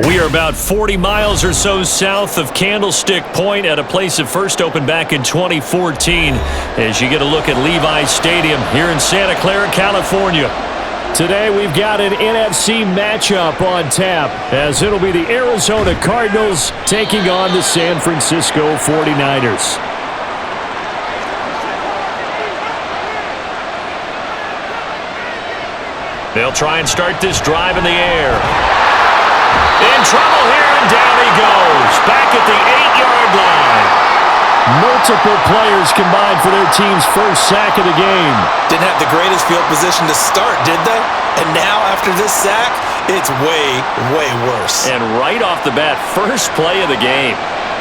We are about 40 miles or so south of Candlestick Point at a place that first opened back in 2014 as you get a look at Levi's Stadium here in Santa Clara, California. Today we've got an NFC matchup on tap as it'll be the Arizona Cardinals taking on the San Francisco 49ers. They'll try and start this drive in the air. In trouble here, and down he goes. Back at the 8-yard line. Multiple players combined for their team's first sack of the game. Didn't have the greatest field position to start, did they? And now, after this sack, it's way, way worse. And right off the bat, first play of the game.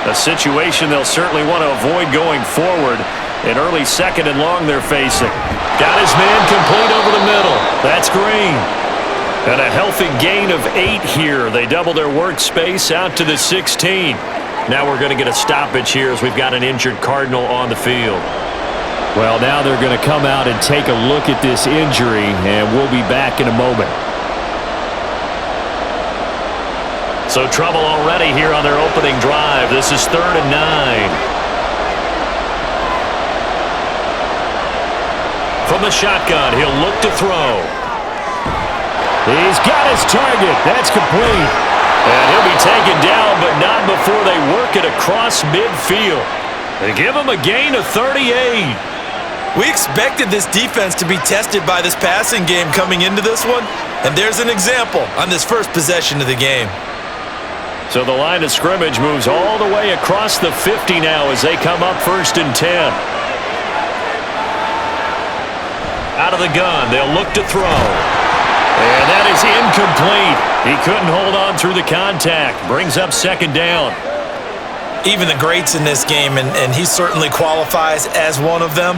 A situation they'll certainly want to avoid going forward. An early second and long they're facing. Got his man complete over the middle. That's Green. And a healthy gain of 8 here. They double their workspace out to the 16. Now we're going to get a stoppage here as we've got an injured Cardinal on the field. Well, now they're going to come out and take a look at this injury, and we'll be back in a moment. So trouble already here on their opening drive. This is 3rd and 9. From the shotgun, he'll look to throw. He's got his target. That's complete. And he'll be taken down, but not before they work it across midfield. They give him a gain of 38. We expected this defense to be tested by this passing game coming into this one, and there's an example on this first possession of the game. So the line of scrimmage moves all the way across the 50 now as they come up 1st and 10. Out of the gun, they'll look to throw. And that is incomplete. He couldn't hold on through the contact. Brings up 2nd down. Even the greats in this game, and he certainly qualifies as one of them,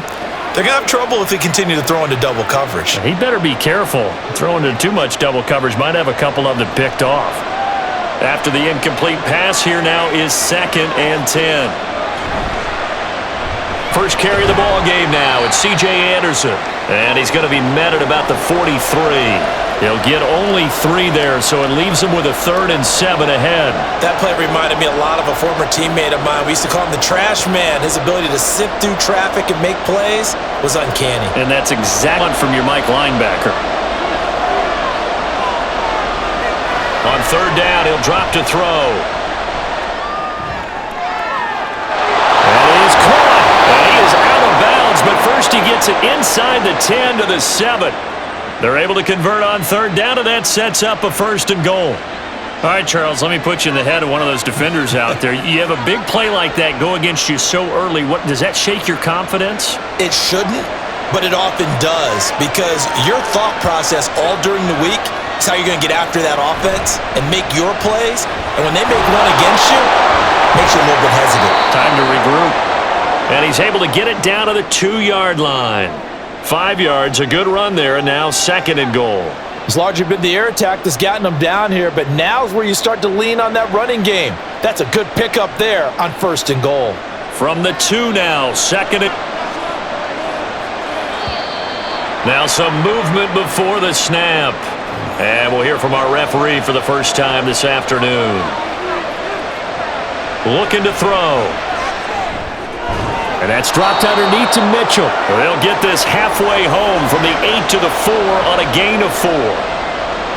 they're going to have trouble if they continue to throw into double coverage. He better be careful. Throwing into too much double coverage might have a couple of them picked off. After the incomplete pass, here now is 2nd and 10. First carry of the ball game now. It's C.J. Anderson. And he's going to be met at about the 43. He'll get only 3 there, so it leaves him with a 3rd and 7 ahead. That play reminded me a lot of a former teammate of mine. We used to call him the trash man. His ability to sift through traffic and make plays was uncanny. And that's exactly from your Mike linebacker. On 3rd down, he'll drop to throw. And he's caught. And he is out of bounds, but first he gets it inside the 10 to the 7. They're able to convert on 3rd down, and that sets up a 1st and goal. All right, Charles, let me put you in the head of one of those defenders out there. You have a big play like that go against you so early. What does that shake your confidence? It shouldn't, but it often does, because your thought process all during the week is how you're going to get after that offense and make your plays. And when they make one against you, it makes you a little bit hesitant. Time to regroup. And he's able to get it down to the 2-yard line. 5 yards, a good run there, and now 2nd and goal. It's largely been the air attack that's gotten them down here, but now's where you start to lean on that running game. That's a good pickup there on 1st and goal. From the 2 now, 2nd and... Now some movement before the snap. And we'll hear from our referee for the first time this afternoon. Looking to throw. And that's dropped underneath to Mitchell. They'll get this halfway home from the 8 to the 4 on a gain of 4.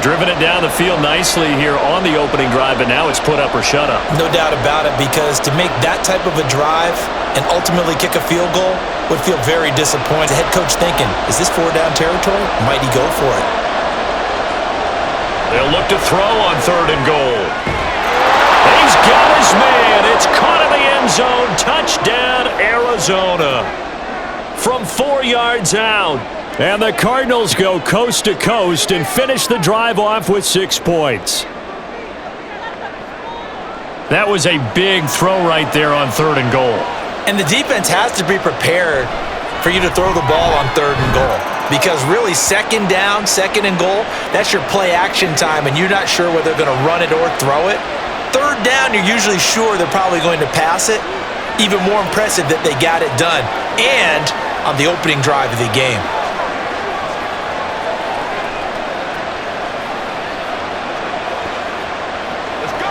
Driven it down the field nicely here on the opening drive, but now it's put up or shut up. No doubt about it, because to make that type of a drive and ultimately kick a field goal would feel very disappointing. The head coach thinking, is this 4-down territory? Might he go for it? They'll look to throw on 3rd and goal. He's got his man. It's caught in the end zone. Touchdown, Arizona. From 4 yards out. And the Cardinals go coast to coast and finish the drive off with 6 points. That was a big throw right there on 3rd and goal. And the defense has to be prepared for you to throw the ball on 3rd and goal. Because really, 2nd down, 2nd and goal, that's your play action time, and you're not sure whether they're going to run it or throw it. 3rd down, you're usually sure they're probably going to pass it. Even more impressive that they got it done. And on the opening drive of the game. Let's go!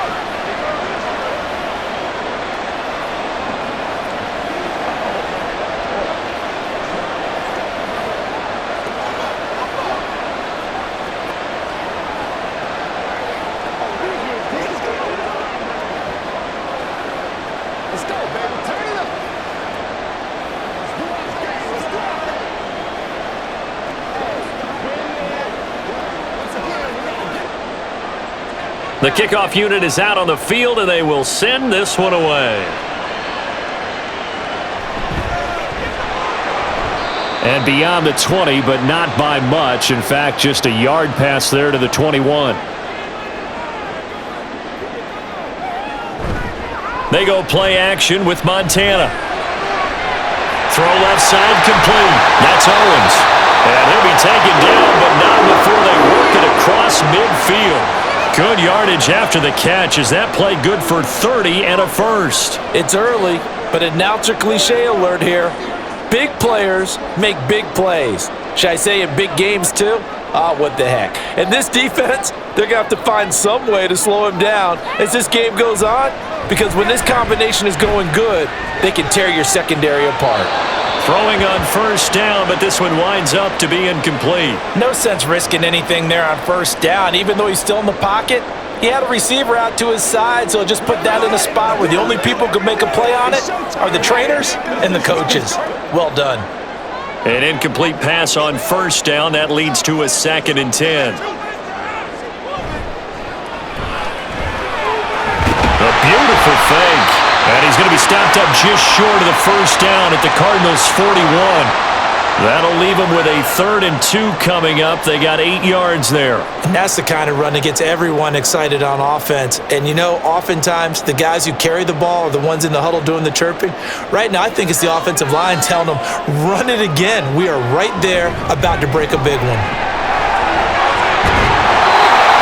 The kickoff unit is out on the field, and they will send this one away. And beyond the 20, but not by much. In fact, just a yard pass there to the 21. They go play action with Montana. Throw left side complete. That's Owens. And he'll be taken down, but not before they work it across midfield. Good yardage after the catch. Is that play good for 30 and a first? It's early, but announcer cliche alert here. Big players make big plays. Should I say in big games too? What the heck. And this defense, they're going to have to find some way to slow him down as this game goes on, because when this combination is going good, they can tear your secondary apart. Throwing on first down, but this one winds up to be incomplete. No sense risking anything there on first down. Even though he's still in the pocket, he had a receiver out to his side, so just put that in a spot where the only people who can make a play on it are the trainers and the coaches. Well done. An incomplete pass on first down. That leads to a 2nd and 10. A beautiful fake. And he's going to be stopped up just short of the first down at the Cardinals' 41. That'll leave them with a 3rd and 2 coming up. They got 8 yards there. And that's the kind of run that gets everyone excited on offense. And, you know, oftentimes the guys who carry the ball are the ones in the huddle doing the chirping. Right now, I think it's the offensive line telling them, run it again. We are right there about to break a big one.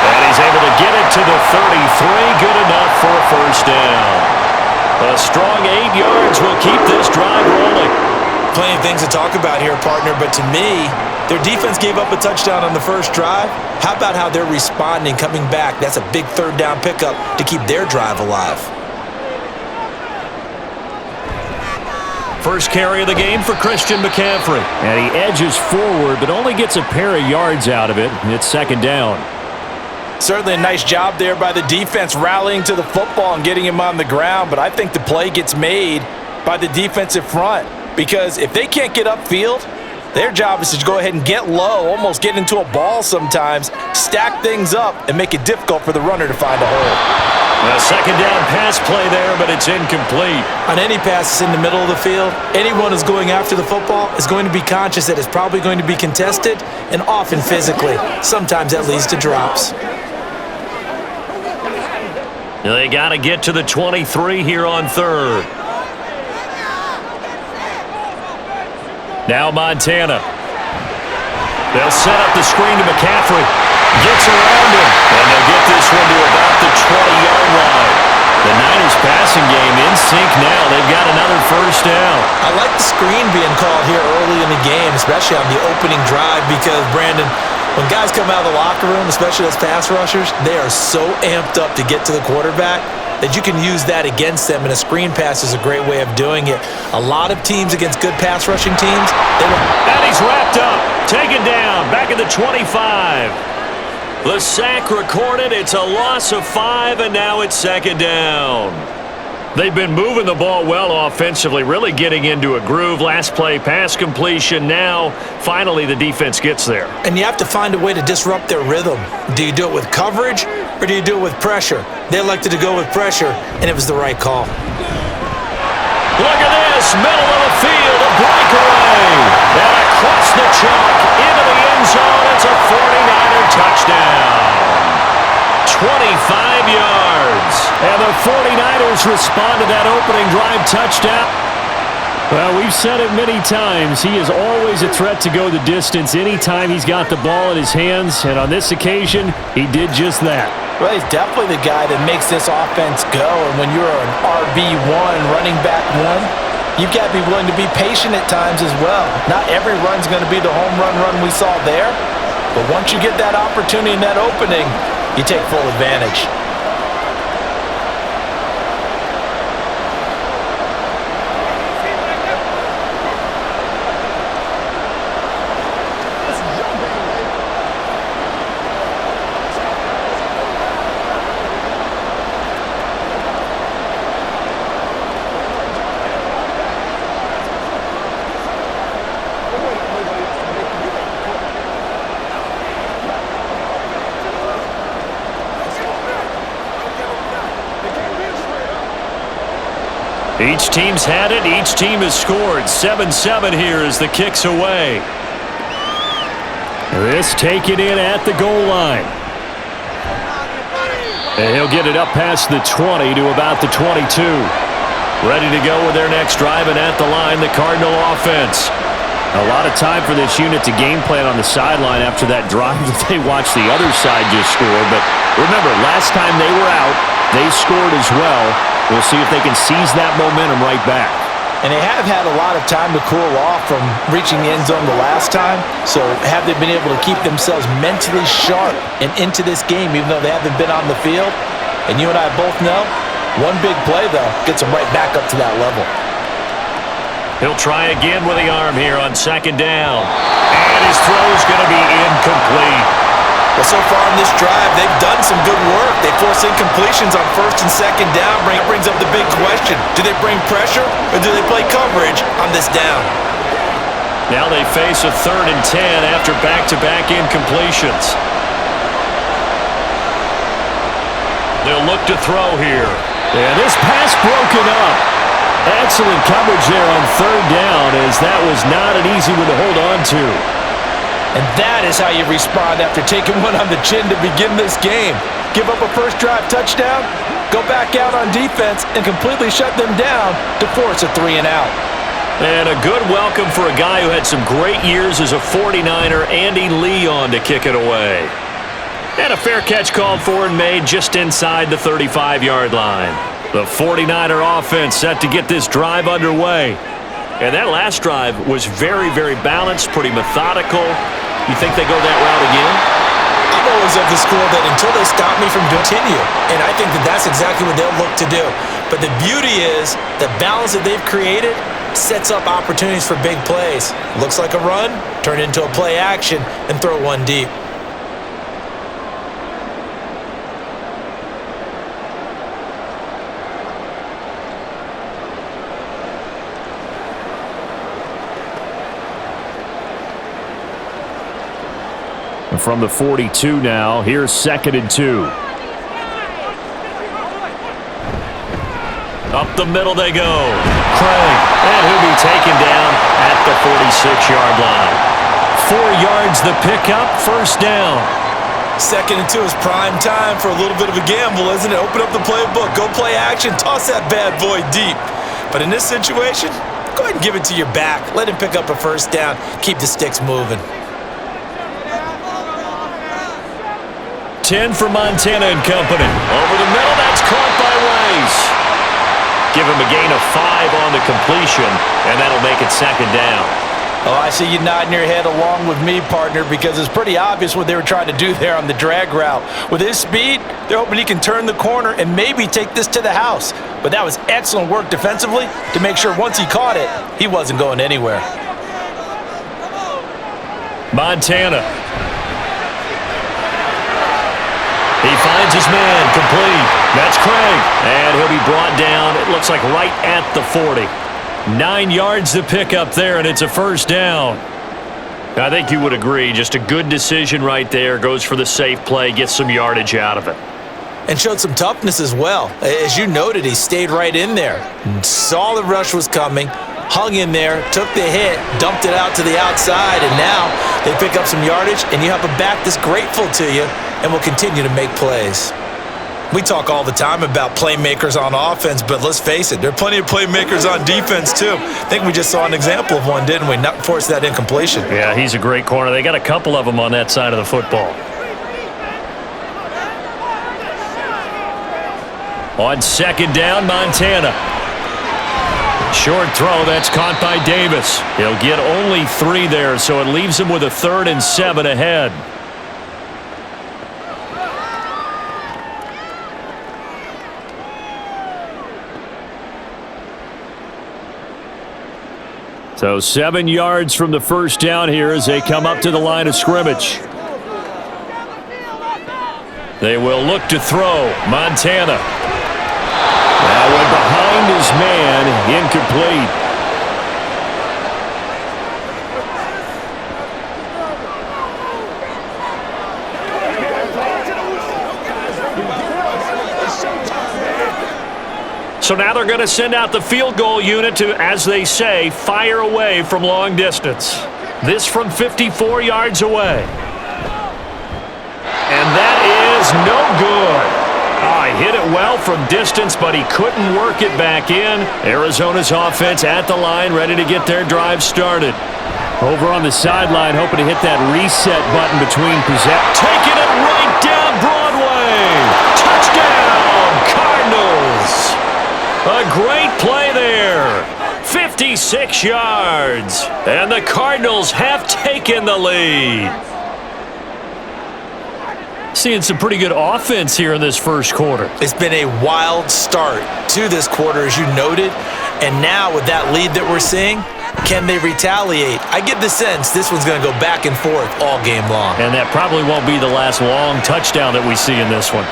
And he's able to get it to the 33. Good enough for a first down. A strong 8 yards will keep this drive rolling. Plenty of things to talk about here, partner, but to me, their defense gave up a touchdown on the first drive. How about how they're responding, coming back? That's a big 3rd down pickup to keep their drive alive. First carry of the game for Christian McCaffrey. And he edges forward, but only gets a pair of yards out of it. It's 2nd down. Certainly a nice job there by the defense rallying to the football and getting him on the ground, but I think the play gets made by the defensive front, because if they can't get upfield, their job is to go ahead and get low, almost get into a ball sometimes, stack things up, and make it difficult for the runner to find a hole. A 2nd down pass play there, but it's incomplete. On any passes in the middle of the field, anyone who's going after the football is going to be conscious that it's probably going to be contested, and often physically. Sometimes that leads to drops. They got to get to the 23 here on 3rd. Now Montana. They'll set up the screen to McCaffrey. Gets around him. And they'll get this one to about the 20-yard line. The Niners passing game in sync now. They've got another first down. I like the screen being called here early in the game, especially on the opening drive, because, Brandon, when guys come out of the locker room, especially as pass rushers, they are so amped up to get to the quarterback that you can use that against them, and a screen pass is a great way of doing it. A lot of teams against good pass rushing teams, and he's wrapped up, taken down, back at the 25. The sack recorded. It's a loss of 5, and now it's 2nd down. They've been moving the ball well offensively, really getting into a groove. Last play, pass completion. Now, finally, the defense gets there. And you have to find a way to disrupt their rhythm. Do you do it with coverage, or do you do it with pressure? They elected to go with pressure, and it was the right call. Look at this, middle of the field, a breakaway. And across the chalk, into the end zone. It's a 49er touchdown. 25 yards. And the 49ers respond to that opening drive touchdown. Well, we've said it many times. He is always a threat to go the distance anytime he's got the ball in his hands. And on this occasion, he did just that. Well, he's definitely the guy that makes this offense go. And when you're an RB1, running back 1, you've got to be willing to be patient at times as well. Not every run's going to be the home run we saw there. But once you get that opportunity and that opening, you take full advantage. Each team's had it. Each team has scored. 7-7 here as the kick's away. This taken in at the goal line. And he'll get it up past the 20 to about the 22. Ready to go with their next drive, and at the line, the Cardinal offense. A lot of time for this unit to game plan on the sideline after that drive that they watched the other side just score. But remember, last time they were out, they scored as well. We'll see if they can seize that momentum right back. And they have had a lot of time to cool off from reaching the end zone the last time. So have they been able to keep themselves mentally sharp and into this game, even though they haven't been on the field? And you and I both know, one big play, though, gets them right back up to that level. He'll try again with the arm here on second down. And his throw's going to be incomplete. Well, so far in this drive, they've done some good work. They force incompletions on first and second down. That brings up the big question. Do they bring pressure, or do they play coverage on this down? Now they face a 3rd and 10 after back-to-back incompletions. They'll look to throw here. And this pass broken up. Excellent coverage there on 3rd down, as that was not an easy one to hold on to. And that is how you respond after taking one on the chin to begin this game. Give up a first drive touchdown, go back out on defense, and completely shut them down to force a 3 and out. And a good welcome for a guy who had some great years as a 49er, Andy Lee, on to kick it away. And a fair catch called for and made just inside the 35-yard line. The 49er offense set to get this drive underway. And that last drive was very, very balanced, pretty methodical. You think they go that route again? I'm always of the school that until they stop me from continue. And I think that that's exactly what they'll look to do. But the beauty is the balance that they've created sets up opportunities for big plays. Looks like a run, turn it into a play action, and throw one deep. From the 42 now, here's 2nd and 2. Up the middle they go. Craig, and he'll be taken down at the 46-yard line. 4 yards the pickup, first down. 2nd and 2 is prime time for a little bit of a gamble, isn't it? Open up the playbook, go play action, toss that bad boy deep. But in this situation, go ahead and give it to your back. Let him pick up a first down, keep the sticks moving. 10 for Montana and company. Over the middle, that's caught by Rice. Give him a gain of 5 on the completion, and that'll make it 2nd down. Oh, I see you nodding your head along with me, partner, because it's pretty obvious what they were trying to do there on the drag route. With his speed, they're hoping he can turn the corner and maybe take this to the house. But that was excellent work defensively to make sure once he caught it, he wasn't going anywhere. Montana. He finds his man, complete. That's Craig. And he'll be brought down, it looks like right at the 40. 9 yards to pick up there, and it's a first down. I think you would agree, just a good decision right there. Goes for the safe play, gets some yardage out of it. And showed some toughness as well. As you noted, he stayed right in there. Saw the rush was coming, hung in there, took the hit, dumped it out to the outside, and now they pick up some yardage, and you have a back that's grateful to you and will continue to make plays. We talk all the time about playmakers on offense, but let's face it, there are plenty of playmakers on defense too. I think we just saw an example of one, didn't we? Not force that incompletion. Yeah, he's a great corner. They got a couple of them on that side of the football. On 2nd down, Montana. Short throw, that's caught by Davis. He'll get only 3 there, so it leaves him with a 3rd and 7 ahead. So 7 yards from the first down here as they come up to the line of scrimmage. They will look to throw. Montana. That one behind his man, incomplete. So now they're going to send out the field goal unit to, as they say, fire away from long distance. This from 54 yards away. And that is no good. He hit it well from distance, but he couldn't work it back in. Arizona's offense at the line, ready to get their drive started. Over on the sideline, hoping to hit that reset button between possessions. Taking it right down Broadway. Touchdown, Cardinals. A great play there. 56 yards. And the Cardinals have taken the lead. Seeing some pretty good offense here in this first quarter. It's been a wild start to this quarter, as you noted. And now with that lead that we're seeing, can they retaliate? I get the sense this one's going to go back and forth all game long. And that probably won't be the last long touchdown that we see in this one.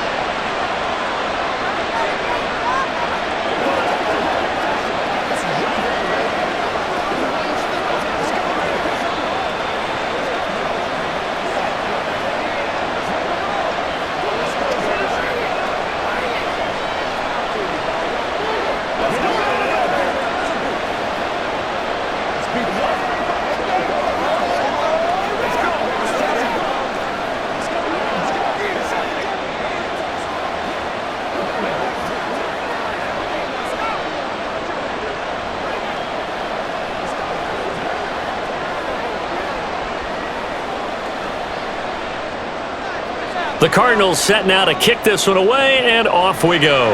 The Cardinals set now to kick this one away, and off we go.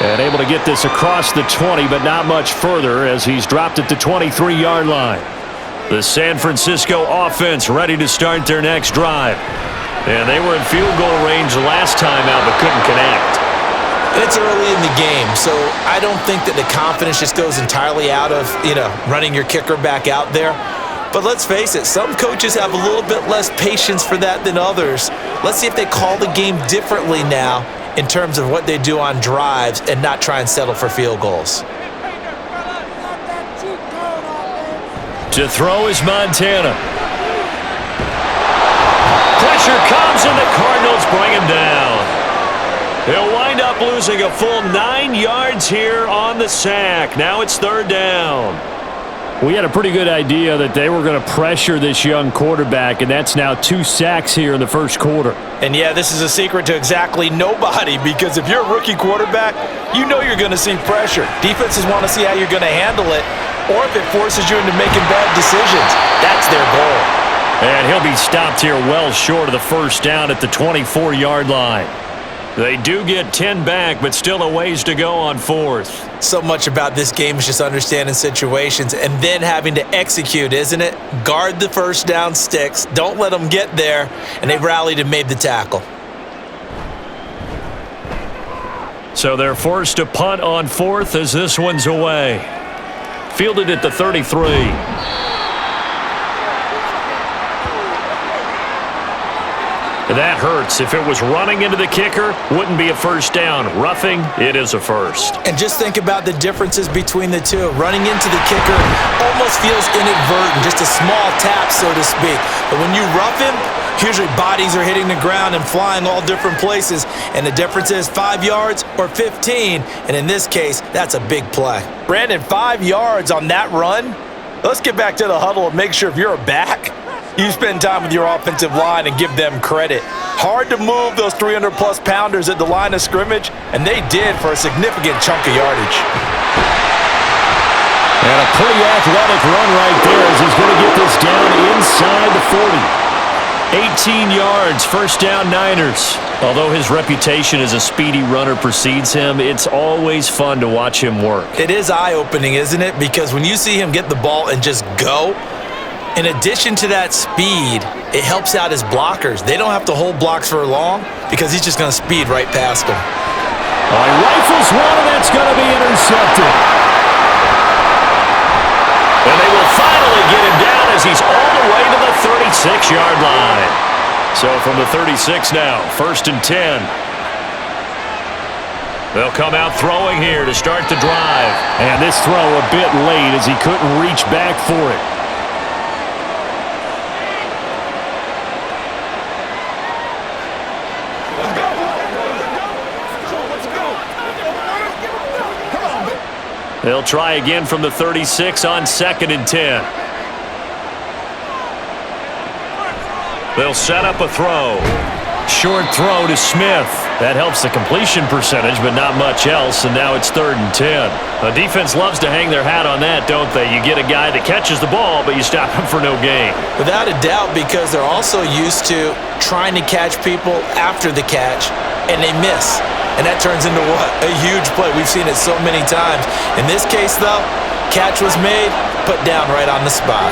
And able to get this across the 20, but not much further as he's dropped at the 23-yard line. The San Francisco offense ready to start their next drive. And they were in field goal range last time out, but couldn't connect. It's early in the game, so I don't think that the confidence just goes entirely out of, running your kicker back out there. But let's face it, some coaches have a little bit less patience for that than others. Let's see if they call the game differently now in terms of what they do on drives and not try and settle for field goals. To throw is Montana. Pressure comes, and the Cardinals bring him down. He'll wind up losing a full 9 yards here on the sack. Now it's third down. We had a pretty good idea that they were going to pressure this young quarterback, and that's now 2 sacks here in the first quarter. And yeah, this is a secret to exactly nobody, because if you're a rookie quarterback, you know you're going to see pressure. Defenses want to see how you're going to handle it, or if it forces you into making bad decisions. That's their goal. And he'll be stopped here well short of the first down at the 24-yard line. They do get 10 back, but still a ways to go on fourth. So much about this game is just understanding situations and then having to execute, isn't it? Guard the first down sticks. Don't let them get there. And they rallied and made the tackle. So they're forced to punt on fourth as this one's away. Fielded at the 33. That hurts. If it was running into the kicker, wouldn't be a first down. Roughing, it is a first. And just think about the differences between the two. Running into the kicker almost feels inadvertent, just a small tap, so to speak. But when you rough him, usually bodies are hitting the ground and flying all different places. And the difference is 5 yards or 15. And in this case, that's a big play. Brandon, 5 yards on that run? Let's get back to the huddle and make sure if you're a back, you spend time with your offensive line and give them credit. Hard to move those 300-plus pounders at the line of scrimmage, and they did for a significant chunk of yardage. And a pretty athletic run right there as he's going to get this down inside the 40. 18 yards, first down Niners. Although his reputation as a speedy runner precedes him, it's always fun to watch him work. It is eye-opening, isn't it? Because when you see him get the ball and just go, in addition to that speed, it helps out his blockers. They don't have to hold blocks for long because he's just going to speed right past them. He rifles one, and that's going to be intercepted. And they will finally get him down as he's all the way to the 36-yard line. So from the 36 now, first and 10. They'll come out throwing here to start the drive. And this throw a bit late as he couldn't reach back for it. They'll try again from the 36 on 2nd and 10. They'll set up a throw. Short throw to Smith. That helps the completion percentage, but not much else, and now it's 3rd and 10. The defense loves to hang their hat on that, don't they? You get a guy that catches the ball, but you stop him for no gain. Without a doubt, because they're also used to trying to catch people after the catch, and they miss. And that turns into what? A huge play. We've seen it so many times. In this case, though, catch was made, put down right on the spot.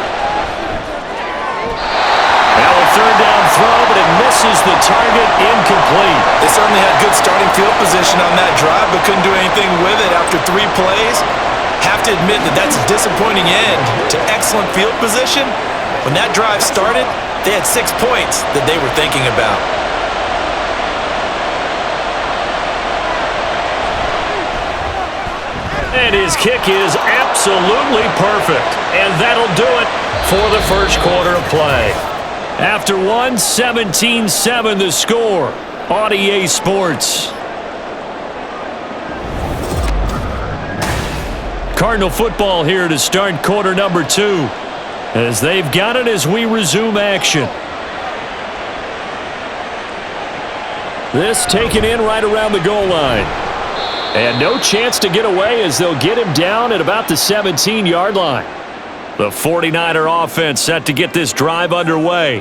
Now a 3rd down throw, but it misses the target, incomplete. They certainly had good starting field position on that drive, but couldn't do anything with it after 3 plays. Have to admit that that's a disappointing end to excellent field position. When that drive started, they had 6 points that they were thinking about. And his kick is absolutely perfect. And that'll do it for the first quarter of play. After 1, 17-7 the score on EA Sports. Cardinal football here to start quarter number 2. As they've got it as we resume action. This taken in right around the goal line. And no chance to get away as they'll get him down at about the 17-yard line. The 49er offense set to get this drive underway.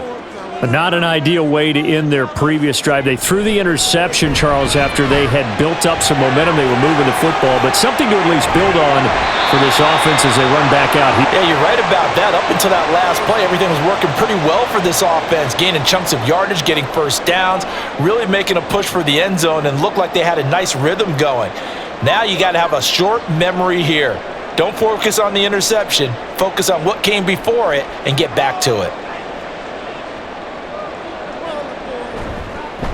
But not an ideal way to end their previous drive. They threw the interception, Charles, after they had built up some momentum. They were moving the football, but something to at least build on for this offense as they run back out. Yeah, you're right about that. Up until that last play, everything was working pretty well for this offense, gaining chunks of yardage, getting first downs, really making a push for the end zone, and looked like they had a nice rhythm going. Now you got to have a short memory here. Don't focus on the interception. Focus on what came before it and get back to it.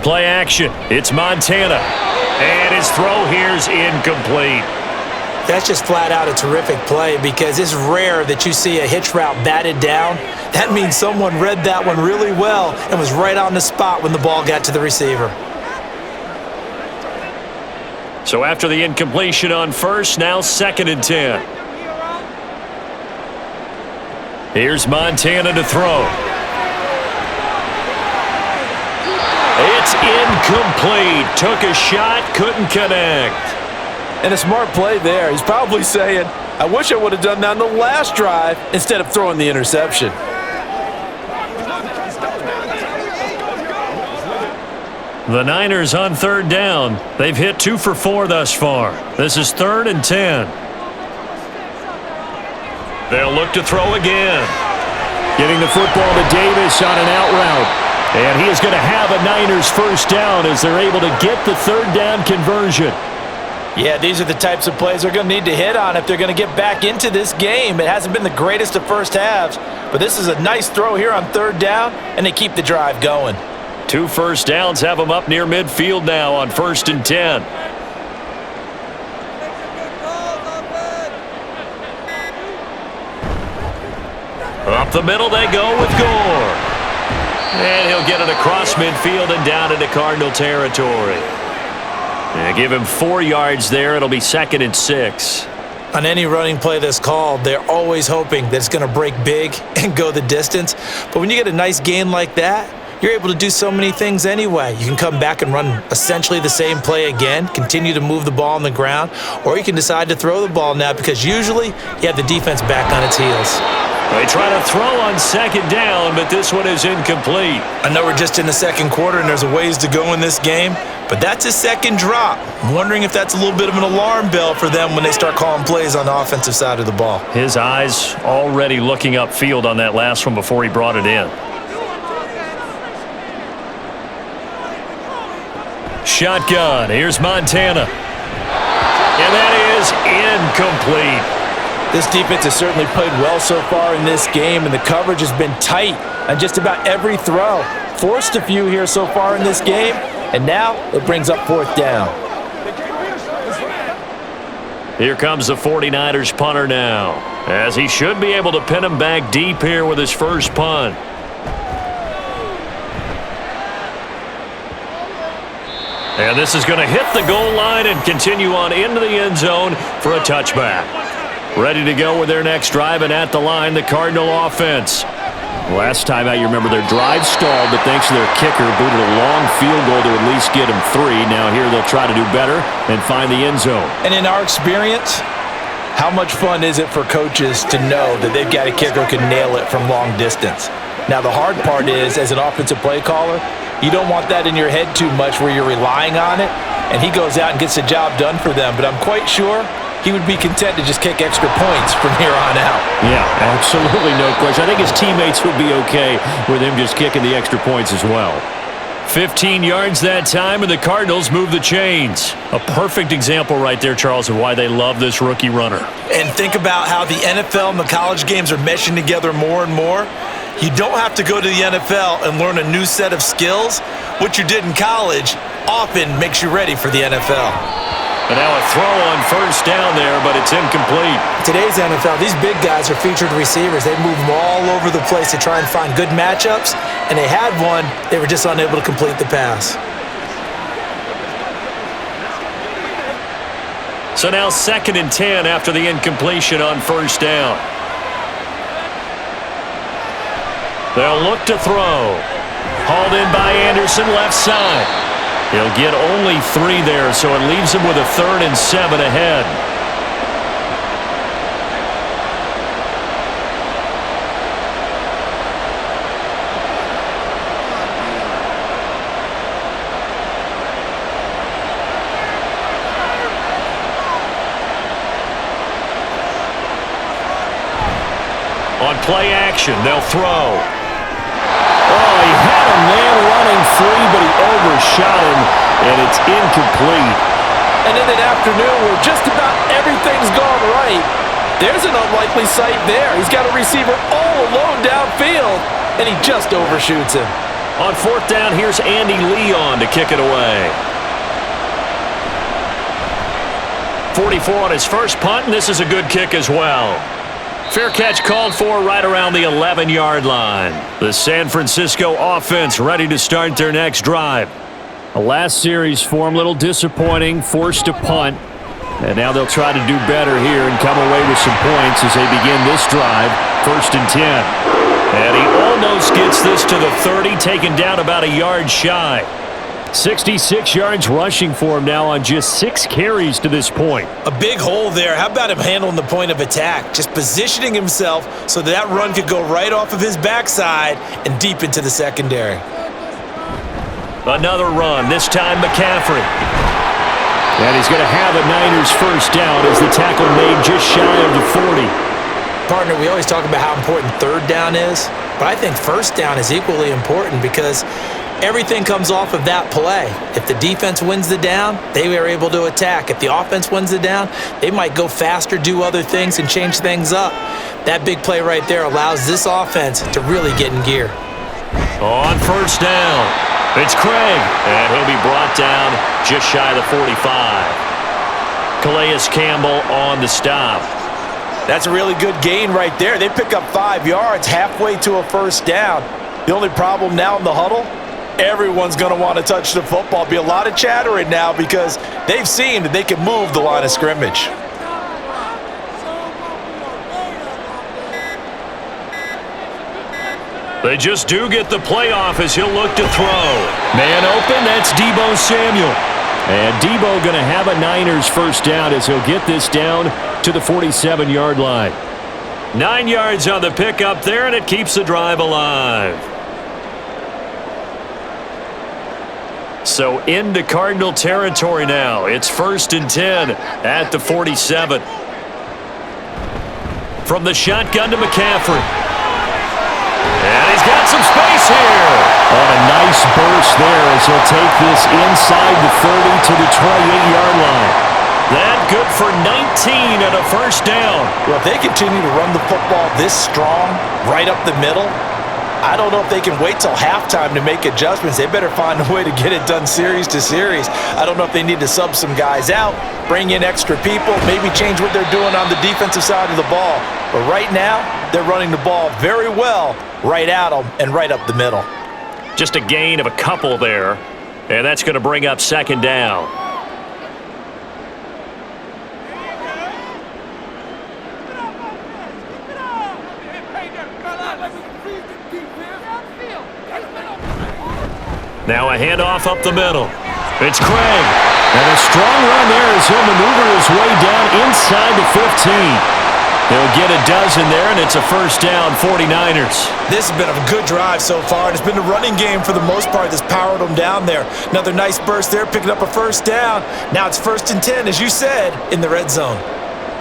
Play action. It's Montana. And his throw here's incomplete. That's just flat out a terrific play because it's rare that you see a hitch route batted down. That means someone read that one really well and was right on the spot when the ball got to the receiver. So after the incompletion on first, now 2nd and 10. Here's Montana to throw. It's incomplete. Took a shot, couldn't connect. And a smart play there. He's probably saying, I wish I would have done that on the last drive instead of throwing the interception. The Niners on 3rd down. They've hit 2 for 4 thus far. This is 3rd and 10. They'll look to throw again. Getting the football to Davis on an out route. And he is going to have a Niners first down as they're able to get the 3rd down conversion. Yeah, these are the types of plays they're going to need to hit on if they're going to get back into this game. It hasn't been the greatest of first halves, but this is a nice throw here on 3rd down, and they keep the drive going. 2 first downs have them up near midfield now on 1st and 10. Up the middle they go with Gore. And he'll get it across midfield and down into Cardinal territory. And give him 4 yards there. It'll be 2nd and 6. On any running play that's called, they're always hoping that it's going to break big and go the distance. But when you get a nice gain like that, you're able to do so many things anyway. You can come back and run essentially the same play again, continue to move the ball on the ground, or you can decide to throw the ball now because usually you have the defense back on its heels. They try to throw on 2nd down, but this one is incomplete. I know we're just in the 2nd quarter and there's a ways to go in this game, but that's his 2nd drop. I'm wondering if that's a little bit of an alarm bell for them when they start calling plays on the offensive side of the ball. His eyes already looking upfield on that last one before he brought it in. Shotgun. Here's Montana. And that is incomplete. This defense has certainly played well so far in this game, and the coverage has been tight on just about every throw. Forced a few here so far in this game, and now it brings up 4th down. Here comes the 49ers punter now, as he should be able to pin him back deep here with his first punt. And this is going to hit the goal line and continue on into the end zone for a touchback. Ready to go with their next drive, and at the line, the Cardinal offense. Last time out, you remember their drive stalled, but thanks to their kicker, booted a long field goal to at least get them 3. Now here they'll try to do better and find the end zone. And in our experience, how much fun is it for coaches to know that they've got a kicker who can nail it from long distance? Now, the hard part is, as an offensive play caller, you don't want that in your head too much where you're relying on it, and he goes out and gets the job done for them. But I'm quite sure he would be content to just kick extra points from here on out. Yeah, absolutely no question. I think his teammates would be okay with him just kicking the extra points as well. 15 yards that time, and the Cardinals move the chains. A perfect example right there, Charles, of why they love this rookie runner. And think about how the NFL and the college games are meshing together more and more. You don't have to go to the NFL and learn a new set of skills. What you did in college often makes you ready for the NFL. And now a throw on first down there, but it's incomplete. Today's NFL, these big guys are featured receivers. They move them all over the place to try and find good matchups, and they had one. They were just unable to complete the pass. So now 2nd and 10 after the incompletion on first down. They'll look to throw. Hauled in by Anderson, left side. He'll get only 3 there, so it leaves him with a 3rd and 7 ahead. On play action, they'll throw. Oh, he had a man running free, but he overshot him, and it's incomplete. And in an afternoon where just about everything's gone right, there's an unlikely sight there. He's got a receiver all alone downfield, and he just overshoots him. On 4th down, here's Andy Leon to kick it away. 44 on his first punt, and this is a good kick as well. Fair catch called for right around the 11-yard line. The San Francisco offense ready to start their next drive. The last series for him, a little disappointing, forced to punt. And now they'll try to do better here and come away with some points as they begin this drive, 1st and 10. And he almost gets this to the 30, taken down about a yard shy. 66 yards rushing for him now on just 6 carries to this point. A big hole there. How about him handling the point of attack? Just positioning himself so that run could go right off of his backside and deep into the secondary. Another run, this time McCaffrey. And he's going to have a Niners first down as the tackle made just shy of the 40. Partner, we always talk about how important 3rd down is, but I think 1st down is equally important because everything comes off of that play. If the defense wins the down, they are able to attack. If the offense wins the down, they might go faster, do other things, and change things up. That big play right there allows this offense to really get in gear. On first down, it's Craig, and he'll be brought down just shy of the 45. Calais Campbell on the stop. That's a really good gain right there. They pick up 5 yards halfway to a first down. The only problem now in the huddle, everyone's going to want to touch the football. Be a lot of chattering now because they've seen that they can move the line of scrimmage. They just do get the playoff as he'll look to throw. Man open, that's Deebo Samuel. And Deebo going to have a Niners first down as he'll get this down to the 47-yard line. 9 yards on the pickup there, and it keeps the drive alive. So into Cardinal territory now. It's 1st and 10 at the 47. From the shotgun to McCaffrey. And he's got some space here. On a nice burst there as he'll take this inside the 30 to the 28-yard line. That good for 19 and a first down. Well, if they continue to run the football this strong, right up the middle, I don't know if they can wait till halftime to make adjustments. They better find a way to get it done series to series. I don't know if they need to sub some guys out, bring in extra people, maybe change what they're doing on the defensive side of the ball. But right now, they're running the ball very well right at them and right up the middle. Just a gain of a couple there, and that's going to bring up 2nd down. Now a handoff up the middle. It's Craig. And a strong run there as he'll maneuver his way down inside the 15. They'll get a dozen there, and it's a first down, 49ers. This has been a good drive so far, and it's been the running game for the most part that's powered them down there. Another nice burst there, picking up a first down. Now it's 1st and 10, as you said, in the red zone.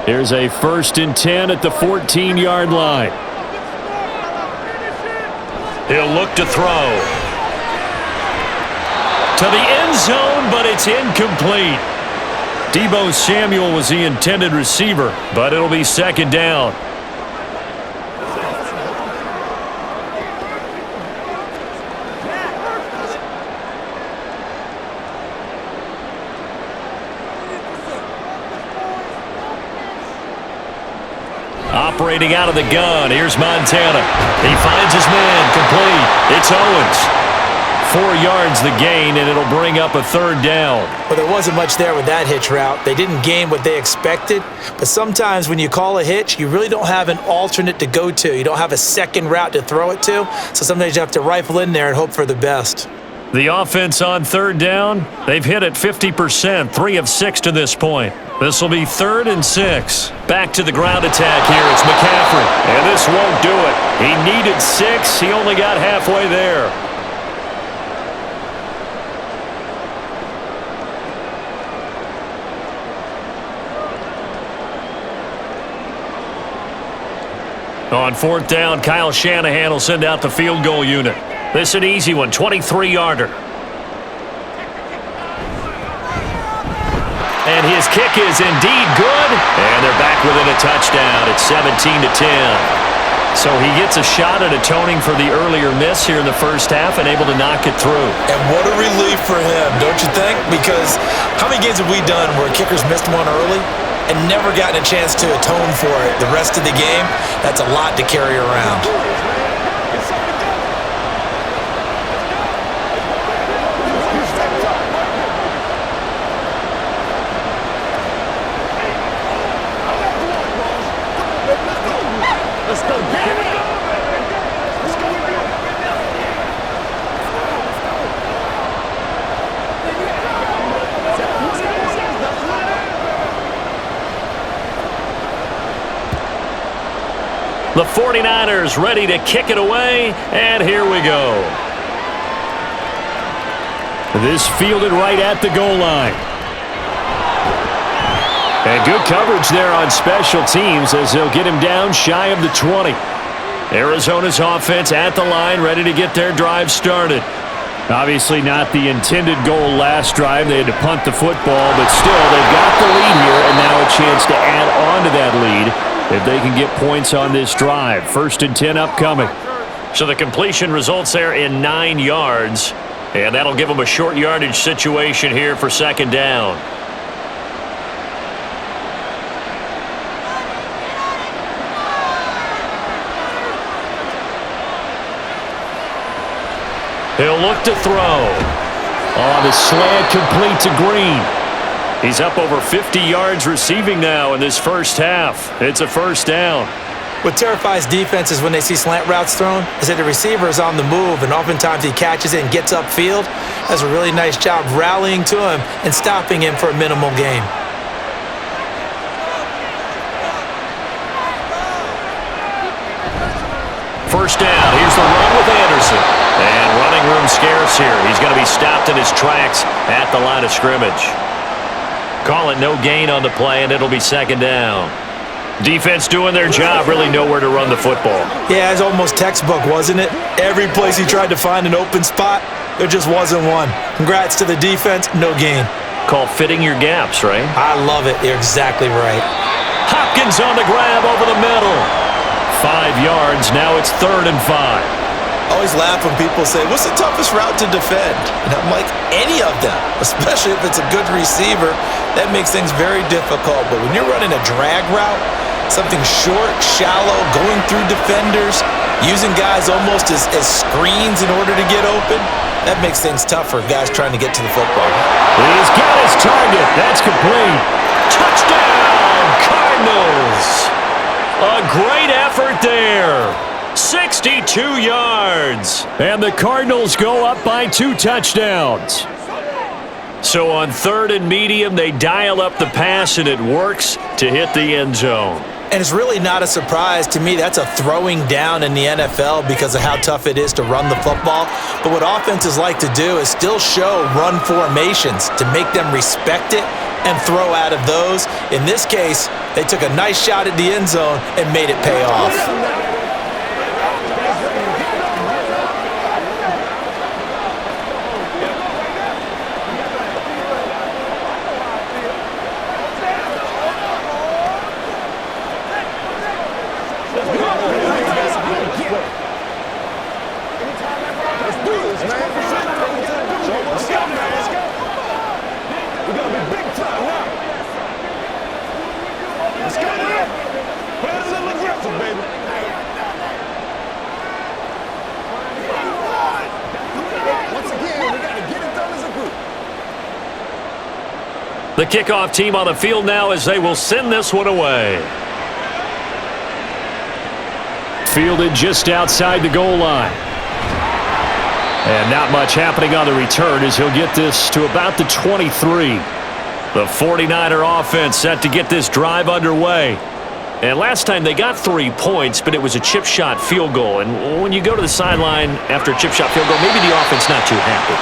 Here's a 1st and 10 at the 14-yard line. He'll look to throw. To the end zone, but it's incomplete. Deebo Samuel was the intended receiver, but it'll be 2nd down. Operating out of the gun, here's Montana. He finds his man, complete. It's Owens. 4 yards the gain, and it'll bring up a 3rd down. Well, there wasn't much there with that hitch route. They didn't gain what they expected, but sometimes when you call a hitch, you really don't have an alternate to go to. You don't have a second route to throw it to, so sometimes you have to rifle in there and hope for the best. The offense on 3rd down, they've hit it 50%, 3 of 6 to this point. This will be 3rd and 6. Back to the ground attack here. It's McCaffrey, and this won't do it. He needed 6. He only got halfway there. On 4th down, Kyle Shanahan will send out the field goal unit. This is an easy one, 23-yarder. And his kick is indeed good. And they're back within a touchdown. It's 17-10. So he gets a shot at atoning for the earlier miss here in the first half and able to knock it through. And what a relief for him, don't you think? Because how many games have we done where kickers missed one early and never gotten a chance to atone for it the rest of the game? That's a lot to carry around. The 49ers ready to kick it away, and here we go. This fielded right at the goal line. And good coverage there on special teams as they'll get him down shy of the 20. Arizona's offense at the line, ready to get their drive started. Obviously not the intended goal last drive. They had to punt the football, but still, they've got the lead here, and now a chance to add on to that lead if they can get points on this drive. 1st and 10 upcoming. So the completion results there in 9 yards, and that'll give them a short yardage situation here for 2nd down. He'll look to throw. On the slant, complete to Green. He's up over 50 yards receiving now in this first half. It's a 1st down. What terrifies defenses when they see slant routes thrown is that the receiver is on the move, and oftentimes he catches it and gets upfield. Does a really nice job rallying to him and stopping him for a minimal gain. First down. Here's the run with Anderson. And running room scarce here. He's going to be stopped in his tracks at the line of scrimmage. Call it no gain on the play, and it'll be 2nd down. Defense doing their job, really nowhere to run the football. Yeah, it's almost textbook, wasn't it? Every place he tried to find an open spot, there just wasn't one. Congrats to the defense, no gain. Called fitting your gaps, right? I love it. You're exactly right. Hopkins on the grab over the middle. 5 yards, now it's 3rd and 5. I always laugh when people say, what's the toughest route to defend? And I'm like, any of them, especially if it's a good receiver. That makes things very difficult. But when you're running a drag route, something short, shallow, going through defenders, using guys almost as screens in order to get open, that makes things tough for guys trying to get to the football. He's got his target. That's complete. Touchdown, Cardinals! A great effort there. 62 yards. And the Cardinals go up by 2 touchdowns. So on 3rd and medium, they dial up the pass, and it works to hit the end zone. And it's really not a surprise to me. That's a throwing down in the NFL because of how tough it is to run the football. But what offenses like to do is still show run formations to make them respect it and throw out of those. In this case, they took a nice shot at the end zone and made it pay off. The kickoff team on the field now as they will send this one away. Fielded just outside the goal line. And not much happening on the return as he'll get this to about the 23. The 49er offense set to get this drive underway. And last time they got 3 points, but it was a chip shot field goal. And when you go to the sideline after a chip shot field goal, maybe the offense not too happy.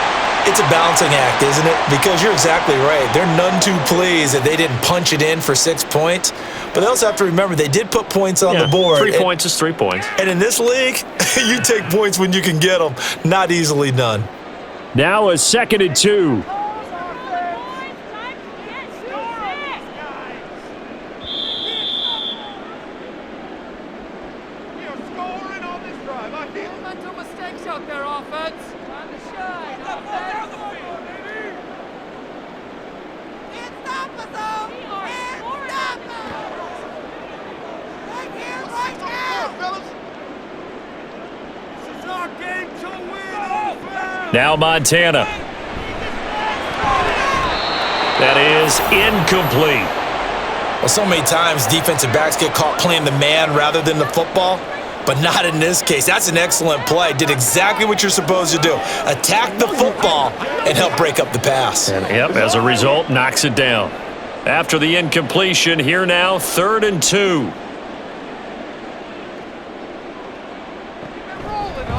It's a balancing act, isn't it? Because you're exactly right. They're none too pleased that they didn't punch it in for 6 points. But they also have to remember they did put points on the board. 3 points is 3 points. And in this league, you take points when you can get them. Not easily done. Now a 2nd and 2. Now Montana. That is incomplete. Well, so many times defensive backs get caught playing the man rather than the football, but not in this case. That's an excellent play. Did exactly what you're supposed to do. Attack the football and help break up the pass. And yep, as a result, knocks it down. After the incompletion, here now, 3rd and 2.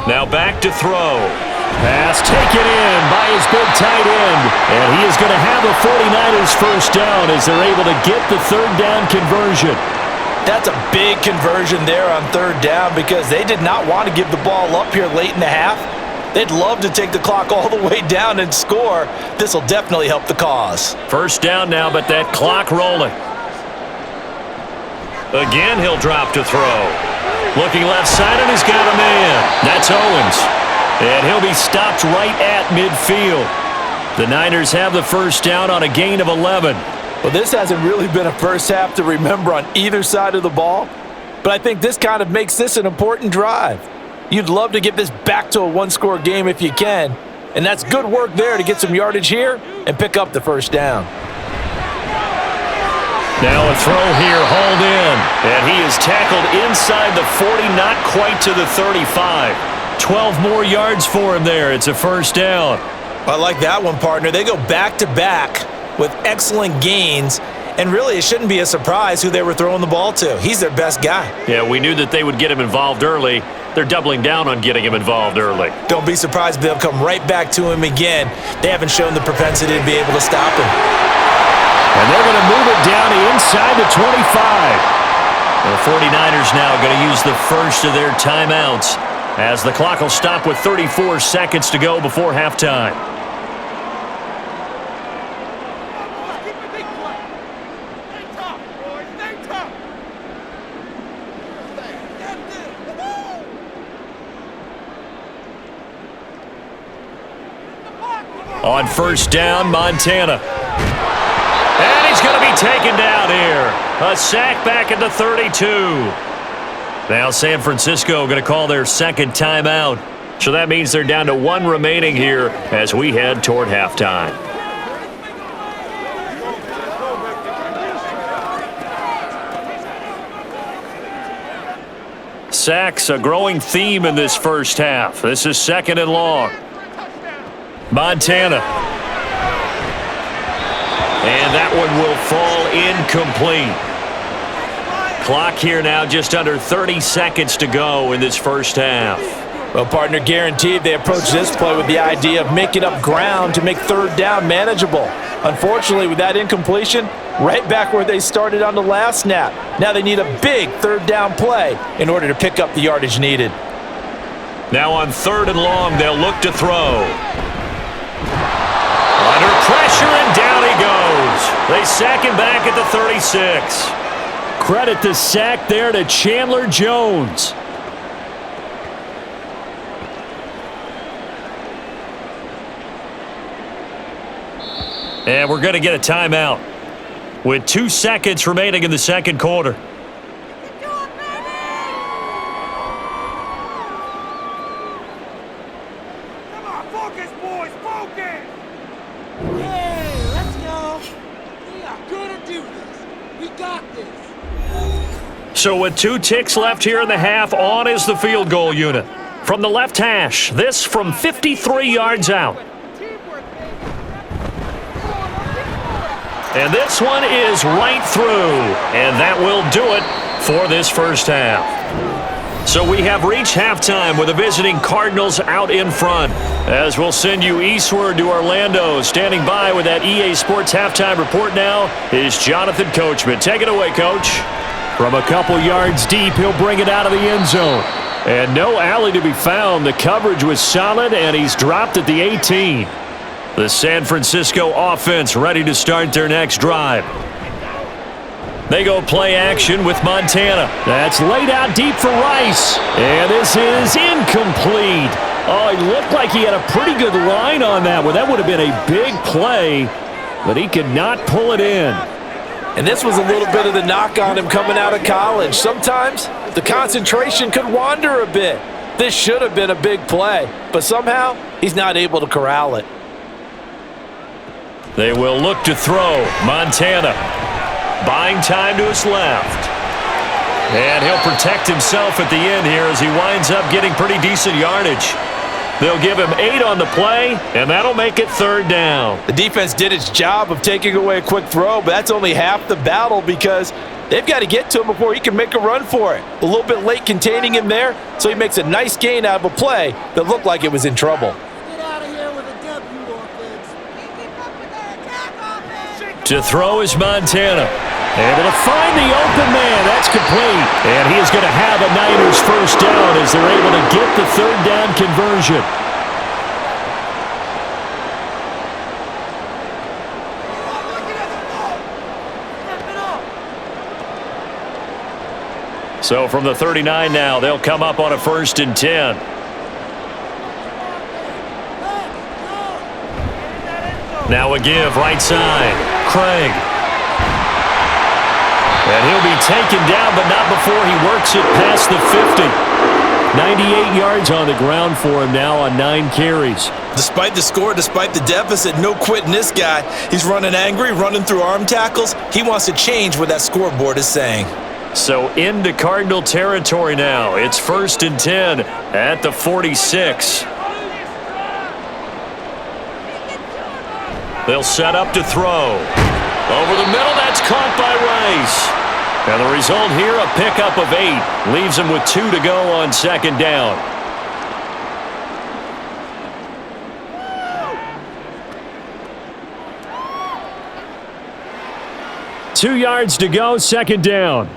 Now back to throw. Pass taken in by his big tight end. And he is going to have the 49ers first down as they're able to get the 3rd down conversion. That's a big conversion there on 3rd down because they did not want to give the ball up here late in the half. They'd love to take the clock all the way down and score. This will definitely help the cause. First down now, but that clock rolling. Again, he'll drop to throw. Looking left side, and he's got a man. That's Owens. And he'll be stopped right at midfield. The Niners have the first down on a gain of 11. Well, this hasn't really been a first half to remember on either side of the ball, but I think this kind of makes this an important drive. You'd love to get this back to a one-score game if you can, and that's good work there to get some yardage here and pick up the first down. Now a throw here, hauled in, and he is tackled inside the 40, not quite to the 35. 12 more yards for him there. It's a first down. I like that one, partner. They go back-to-back with excellent gains, and really it shouldn't be a surprise who they were throwing the ball to. He's their best guy. Yeah, we knew that they would get him involved early. They're doubling down on getting him involved early. Don't be surprised if they'll come right back to him again. They haven't shown the propensity to be able to stop him. And they're going to move it down inside the 25. The 49ers now going to use the first of their timeouts as the clock will stop with 34 seconds to go before halftime. On first down, Montana. And he's going to be taken down here. A sack back at the 32. Now San Francisco going to call their second timeout. So that means they're down to 1 remaining here as we head toward halftime. Sacks, a growing theme in this first half. This is 2nd and long. Montana. And that one will fall incomplete. Clock here now just under 30 seconds to go in this first half. Well, partner, guaranteed they approach this play with the idea of making up ground to make 3rd down manageable. Unfortunately, with that incompletion, right back where they started on the last snap. Now they need a big 3rd down play in order to pick up the yardage needed. Now on 3rd and long, they'll look to throw. Under pressure, and down he goes. They sack him back at the 36. Credit the sack there to Chandler Jones. And we're going to get a timeout with 2 seconds remaining in the second quarter. Come on, focus, boys, focus! Hey, let's go. We are going to do this. We got this. So with 2 ticks left here in the half, on is the field goal unit. From the left hash, this from 53 yards out. And this one is right through. And that will do it for this first half. So we have reached halftime with the visiting Cardinals out in front. As we'll send you eastward to Orlando. Standing by with that EA Sports halftime report now is Jonathan Coachman. Take it away, Coach. From a couple yards deep, he'll bring it out of the end zone. And no alley to be found. The coverage was solid, and he's dropped at the 18. The San Francisco offense ready to start their next drive. They go play action with Montana. That's laid out deep for Rice. And this is incomplete. Oh, he looked like he had a pretty good line on that one. That would have been a big play, but he could not pull it in. And this was a little bit of the knock on him coming out of college. Sometimes the concentration could wander a bit. This should have been a big play, but somehow he's not able to corral it. They will look to throw. Montana buying time to his left. And he'll protect himself at the end here as he winds up getting pretty decent yardage. They'll give him 8 on the play, and that'll make it 3rd down. The defense did its job of taking away a quick throw, but that's only half the battle because they've got to get to him before he can make a run for it. A little bit late containing him there, so he makes a nice gain out of a play that looked like it was in trouble. Get out of here with a W, offense. Keep up with that attack, offense. To throw is Montana. Able to find the open man. That's complete. And he is going to have a Niners first down as they're able to get the 3rd down conversion. So from the 39 now, they'll come up on a 1st and 10. Now a give right side. Craig. And he'll be taken down, but not before he works it past the 50. 98 yards on the ground for him now on 9 carries. Despite the score, despite the deficit, no quitting this guy. He's running angry, running through arm tackles. He wants to change what that scoreboard is saying. So into Cardinal territory now. It's 1st and 10 at the 46. They'll set up to throw. Over the middle, that's caught by Rice. And the result here, a pickup of 8. Leaves him with 2 to go on 2nd down. Two yards to go, 2nd down.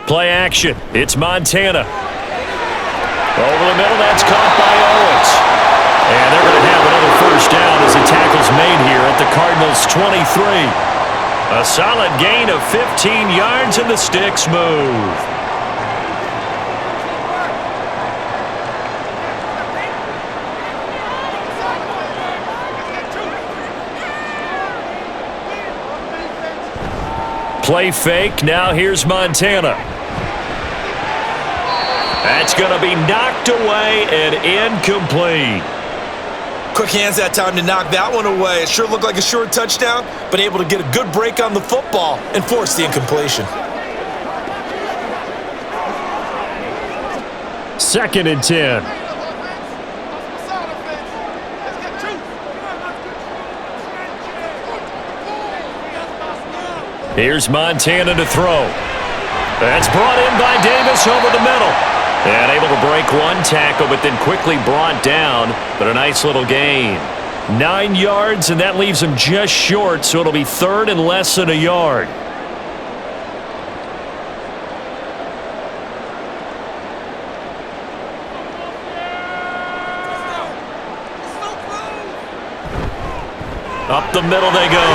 Play action. It's Montana. Over the middle, that's caught by Owens. And they're going to have another first down as the tackle's made here at the Cardinals' 23. A solid gain of 15 yards and the sticks move. Play fake. Now here's Montana. That's going to be knocked away and incomplete. Quick hands that time to knock that one away. It sure looked like a short touchdown, but able to get a good break on the football and force the incompletion. 2nd and 10. Here's Montana to throw. That's brought in by Davis over the middle. And able to break one tackle, but then quickly brought down. But a nice little gain. 9 yards, and that leaves him just short, so it'll be 3rd and less than a yard. Up the middle they go.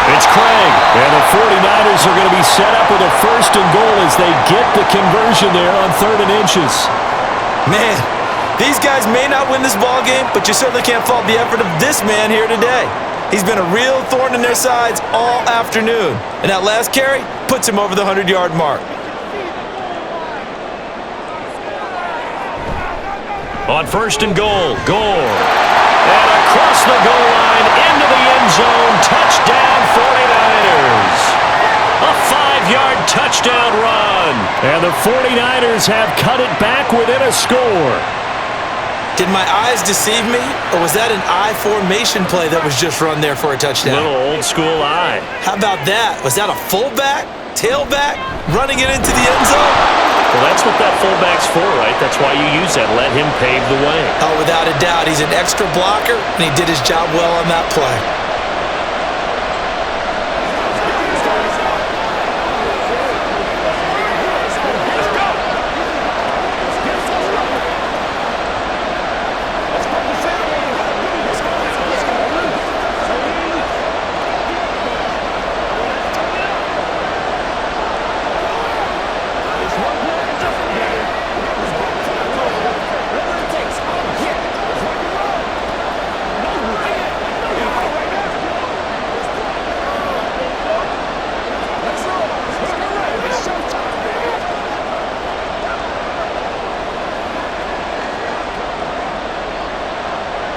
It's Craig. And the 49ers are going to be set up with a 1st and goal as they get the conversion there on 3rd and inches. Man, these guys may not win this ball game, but you certainly can't fault the effort of this man here today. He's been a real thorn in their sides all afternoon. And that last carry puts him over the 100-yard mark. On 1st and goal, Gore. And across the goal line, into the end zone, touchdown 49ers. A 5-yard touchdown run. And the 49ers have cut it back within a score. Did my eyes deceive me, or was that an I formation play that was just run there for a touchdown? Little old school eye. How about that? Was that a fullback, tailback, running it into the end zone? Well, that's what that fullback's for, right? That's why you use that. Let him pave the way. Oh, without a doubt. He's an extra blocker, and he did his job well on that play.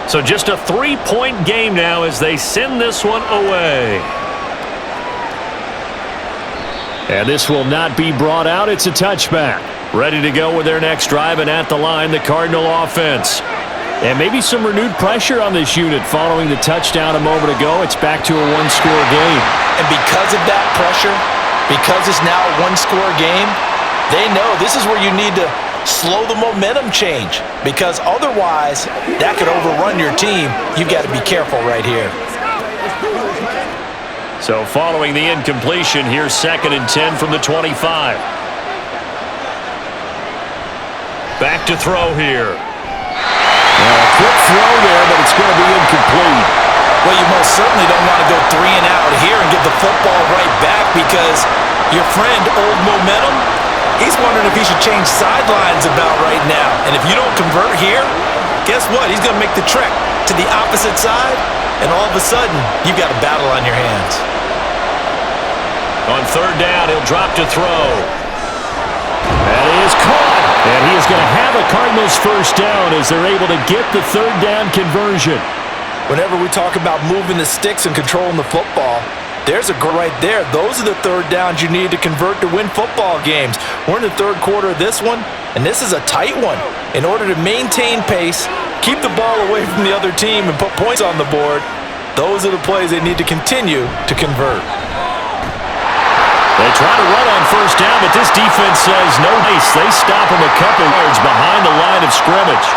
So just a 3-point game now as they send this one away. And this will not be brought out. It's a touchback. Ready to go with their next drive, and at the line, the Cardinal offense. And maybe some renewed pressure on this unit following the touchdown a moment ago. It's back to a 1-score game. And because of that pressure, because it's now a 1-score game, they know this is where you need to slow the momentum change, because otherwise that could overrun your team. You've got to be careful right here. So following the incompletion, here's 2nd and 10 from the 25. Back to throw here. A quick throw there, but it's going to be incomplete. Well, you most certainly don't want to go 3 and out here and get the football right back, because your friend, Old Momentum, he's wondering if he should change sidelines about right now. And if you don't convert here, guess what? He's going to make the trek to the opposite side, and all of a sudden, you've got a battle on your hands. On 3rd down, he'll drop to throw. That is caught. And he is going to have a Cardinals 1st down as they're able to get the 3rd down conversion. Whenever we talk about moving the sticks and controlling the football, there's a goal right there. Those are the 3rd downs you need to convert to win football games. We're in the 3rd quarter of this one, and this is a tight one. In order to maintain pace, keep the ball away from the other team, and put points on the board, those are the plays they need to continue to convert. They try to run on 1st down, but this defense says no dice. They stop him a couple yards behind the line of scrimmage.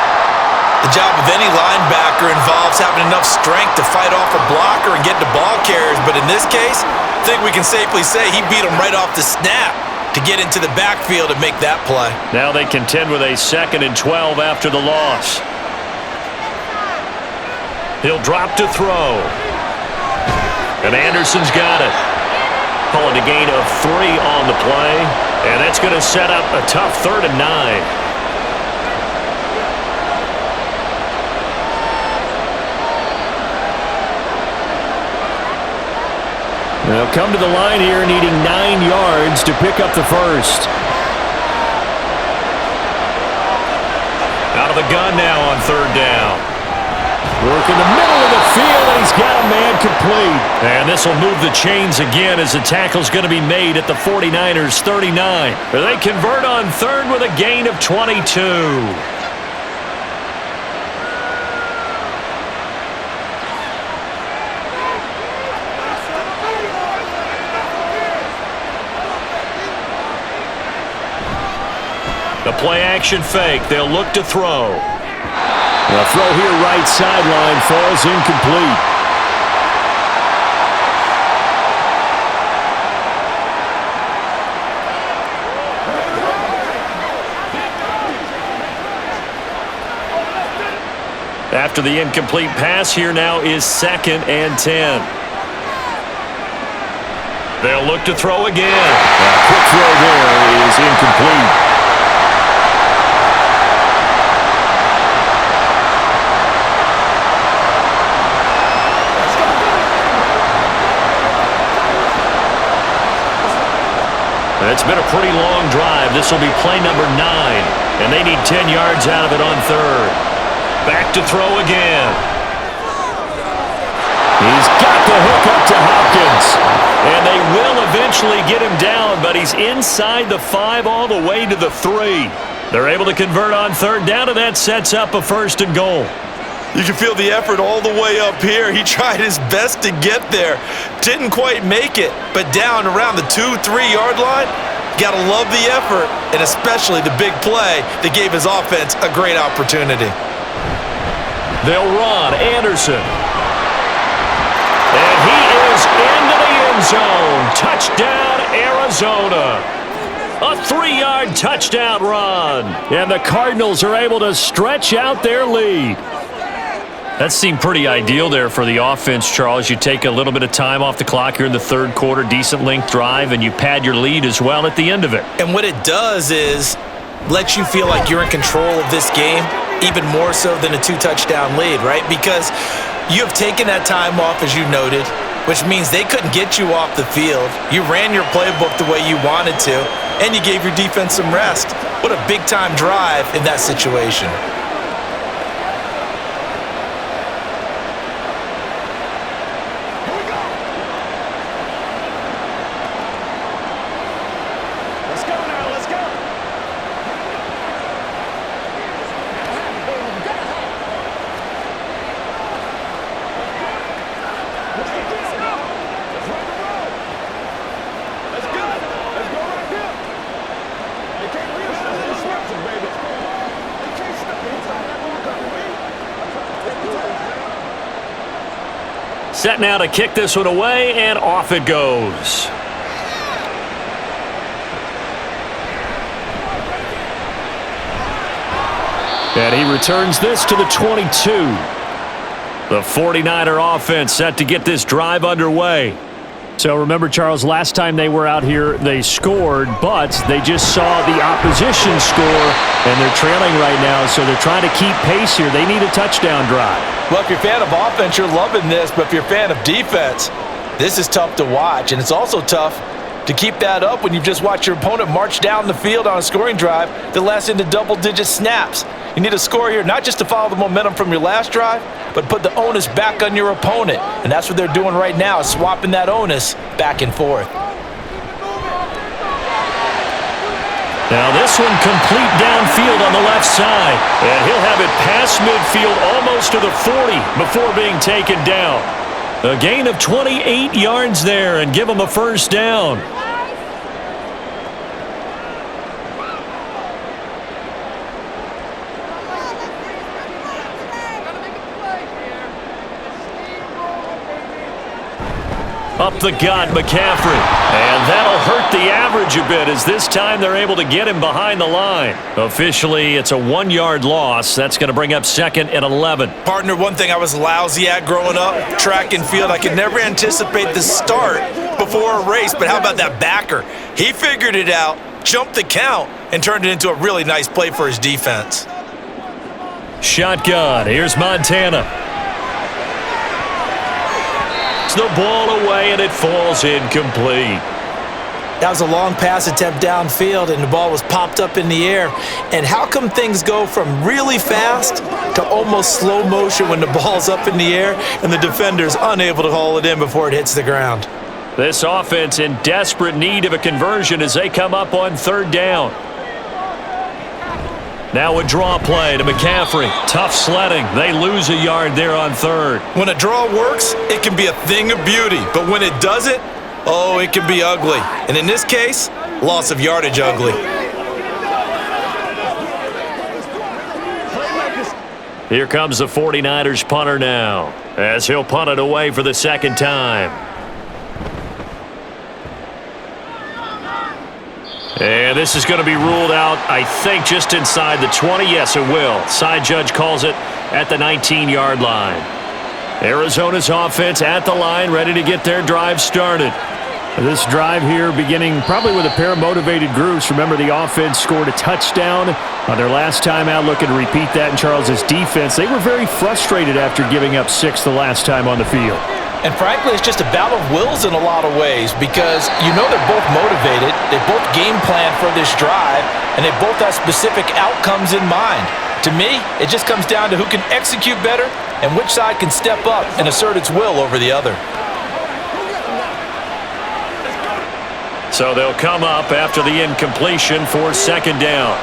The job of any linebacker involves having enough strength to fight off a blocker and get to ball carriers, but in this case, I think we can safely say he beat him right off the snap to get into the backfield and make that play. Now they contend with a 2nd and 12 after the loss. He'll drop to throw. And Anderson's got it. Calling a gain of 3 on the play, and that's going to set up a tough 3rd and 9. They'll come to the line here needing 9 yards to pick up the 1st. Out of the gun now on 3rd down. Working the middle of the field, and he's got a man complete. And this will move the chains again as the tackle's going to be made at the 49ers' 39. They convert on third with a gain of 22. The play-action fake. They'll look to throw. The throw here right sideline falls incomplete. After the incomplete pass, here now is 2nd and 10. They'll look to throw again. A quick throw there is incomplete. It's been a pretty long drive. This will be play number 9, and they need 10 yards out of it on third. Back to throw again. He's got the hook up to Hopkins. And they will eventually get him down, but he's inside the 5 all the way to the 3. They're able to convert on third down, and that sets up a 1st and goal. You can feel the effort all the way up here. He tried his best to get there. Didn't quite make it, but down around the 2-3 yard line, gotta love the effort, and especially the big play that gave his offense a great opportunity. They'll run. Anderson. And he is into the end zone. Touchdown, Arizona. A 3-yard touchdown run. And the Cardinals are able to stretch out their lead. That seemed pretty ideal there for the offense, Charles. You take a little bit of time off the clock here in the third quarter, decent length drive, and you pad your lead as well at the end of it. And what it does is lets you feel like you're in control of this game, even more so than a 2-touchdown lead, right? Because you have taken that time off, as you noted, which means they couldn't get you off the field. You ran your playbook the way you wanted to, and you gave your defense some rest. What a big-time drive in that situation. Set now to kick this one away, and off it goes. And he returns this to the 22. The 49er offense set to get this drive underway. So remember, Charles, last time they were out here, they scored, but they just saw the opposition score, and they're trailing right now, so they're trying to keep pace here. They need a touchdown drive. Well, if you're a fan of offense, you're loving this, but if you're a fan of defense, this is tough to watch, and it's also tough to keep that up when you've just watched your opponent march down the field on a scoring drive that lasts into double-digit snaps. You need a score here, not just to follow the momentum from your last drive, but put the onus back on your opponent. And that's what they're doing right now, is swapping that onus back and forth. Now this one complete downfield on the left side. And he'll have it past midfield almost to the 40 before being taken down. A gain of 28 yards there and give him a 1st down. Up the gut, McCaffrey. And that'll hurt the average a bit as this time they're able to get him behind the line. Officially, it's a 1-yard loss. That's going to bring up 2nd and 11. Partner, one thing I was lousy at growing up, track and field, I could never anticipate the start before a race, but how about that backer? He figured it out, jumped the count, and turned it into a really nice play for his defense. Shotgun. Here's Montana. The ball away, and it falls incomplete. That was a long pass attempt downfield, and the ball was popped up in the air. And how come things go from really fast to almost slow motion when the ball's up in the air and the defender's unable to haul it in before it hits the ground? This offense in desperate need of a conversion as they come up on third down. Now a draw play to McCaffrey. Tough sledding. They lose a yard there on third. When a draw works, it can be a thing of beauty. But when it doesn't, oh, it can be ugly. And in this case, loss of yardage ugly. Here comes the 49ers punter now, as he'll punt it away for the second time. And this is going to be ruled out, I think, just inside the 20. Yes, it will. Side judge calls it at the 19-yard line. Arizona's offense at the line, ready to get their drive started. This drive here beginning probably with a pair of motivated groups. Remember, the offense scored a touchdown on their last time out, looking to repeat that in Charles's defense. They were very frustrated after giving up 6 the last time on the field. And frankly, it's just a battle of wills in a lot of ways because you know they're both motivated, they both game plan for this drive, and they both have specific outcomes in mind. To me, it just comes down to who can execute better and which side can step up and assert its will over the other. So they'll come up after the incompletion for second down.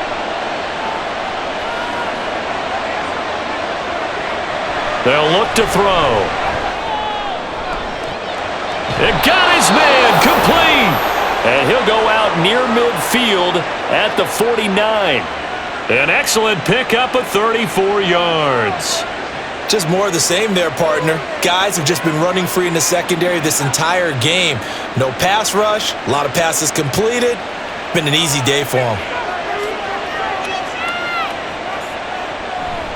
They'll look to throw. It got his man complete. And he'll go out near midfield at the 49. An excellent pickup of 34 yards. Just more of the same there, partner. Guys have just been running free in the secondary this entire game. No pass rush, a lot of passes completed. Been an easy day for them.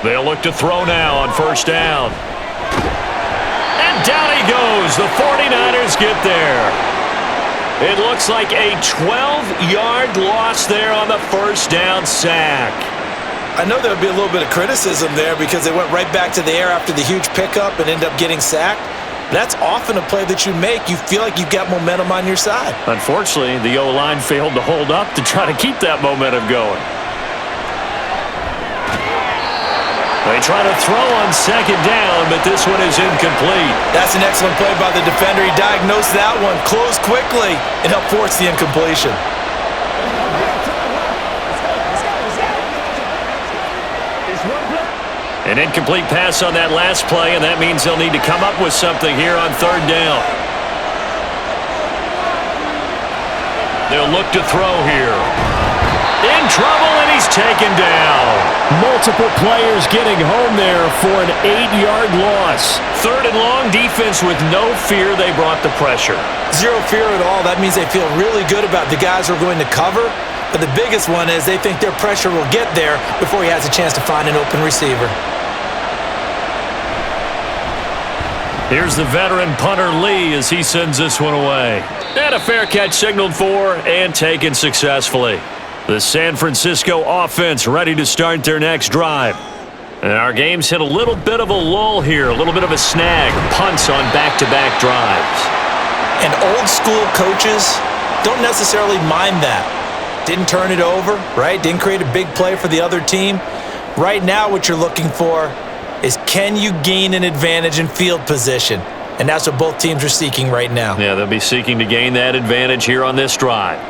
They'll look to throw now on first down. And down he goes. The 49ers get there. It looks like a 12-yard loss there on the first down sack. I know there'll be a little bit of criticism there because they went right back to the air after the huge pickup and end up getting sacked. That's often a play that you make. You feel like you've got momentum on your side. Unfortunately, the O-line failed to hold up to try to keep that momentum going. They try to throw on second down, but this one is incomplete. That's an excellent play by the defender. He diagnosed that one, closed quickly, and helped force the incompletion. An incomplete pass on that last play, and that means they'll need to come up with something here on third down. They'll look to throw here. In trouble, and he's taken down. Multiple players getting home there for an 8-yard loss. Third and long, defense with no fear. They brought the pressure. Zero fear at all. That means they feel really good about the guys who are going to cover. But the biggest one is they think their pressure will get there before he has a chance to find an open receiver. Here's the veteran punter Lee as he sends this one away. And a fair catch signaled for and taken successfully. The San Francisco offense ready to start their next drive. And our game's hit a little bit of a lull here, a little bit of a snag. Punts on back-to-back drives. And old school coaches don't necessarily mind that. Didn't turn it over, right? Didn't create a big play for the other team. Right now what you're looking for is can you gain an advantage in field position? And that's what both teams are seeking right now. Yeah, they'll be seeking to gain that advantage here on this drive.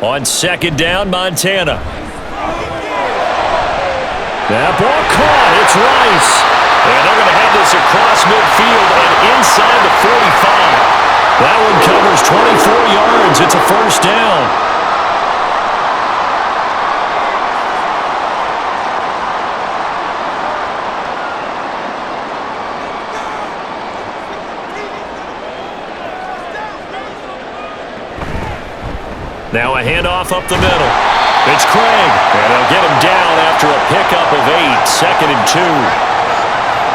On second down, Montana. That ball caught. It's Rice. And they're going to have this across midfield and inside the 45. That one covers 24 yards. It's a first down. Now a handoff up the middle. It's Craig, and they'll get him down after a pickup of 8, second and 2.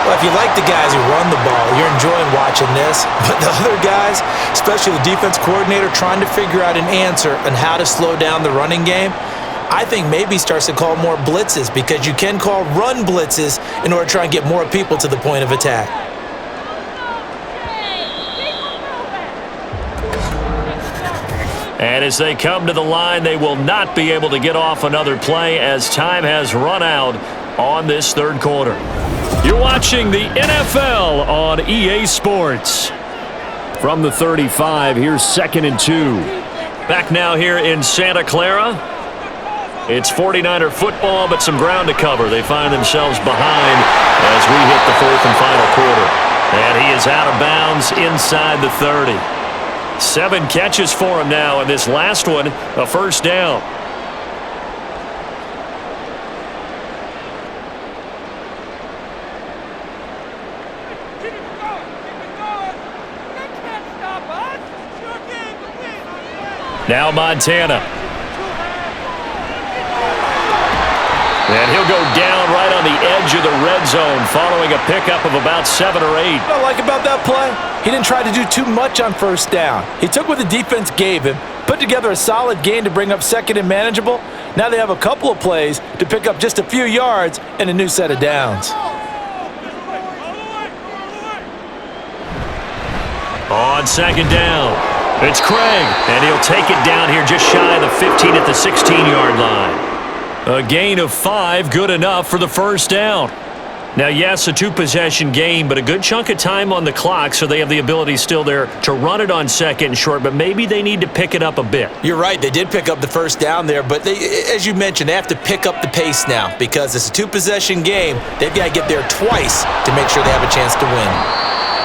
Well, if you like the guys who run the ball, you're enjoying watching this. But the other guys, especially the defense coordinator, trying to figure out an answer on how to slow down the running game, I think maybe starts to call more blitzes because you can call run blitzes in order to try and get more people to the point of attack. And as they come to the line, they will not be able to get off another play as time has run out on this third quarter. You're watching the NFL on EA Sports. From the 35, here's 2nd and 2. Back now here in Santa Clara. It's 49er football, but some ground to cover. They find themselves behind as we hit the 4th and final quarter. And he is out of bounds inside the 30. 7 catches for him now, and this last one, a first down. Now Montana. And he'll go down right on the edge of the red zone following a pickup of about 7 or 8. What I like about that play, he didn't try to do too much on first down. He took what the defense gave him, put together a solid gain to bring up 2nd and manageable. Now they have a couple of plays to pick up just a few yards and a new set of downs. On 2nd down, it's Craig, and he'll take it down here just shy of the 15 at the 16-yard line. A gain of 5, good enough for the first down. Now, yes, a 2-possession game, but a good chunk of time on the clock, so they have the ability still there to run it on 2nd and short, but maybe they need to pick it up a bit. You're right, they did pick up the first down there, but as you mentioned, they have to pick up the pace now because it's a 2-possession game. They've got to get there twice to make sure they have a chance to win.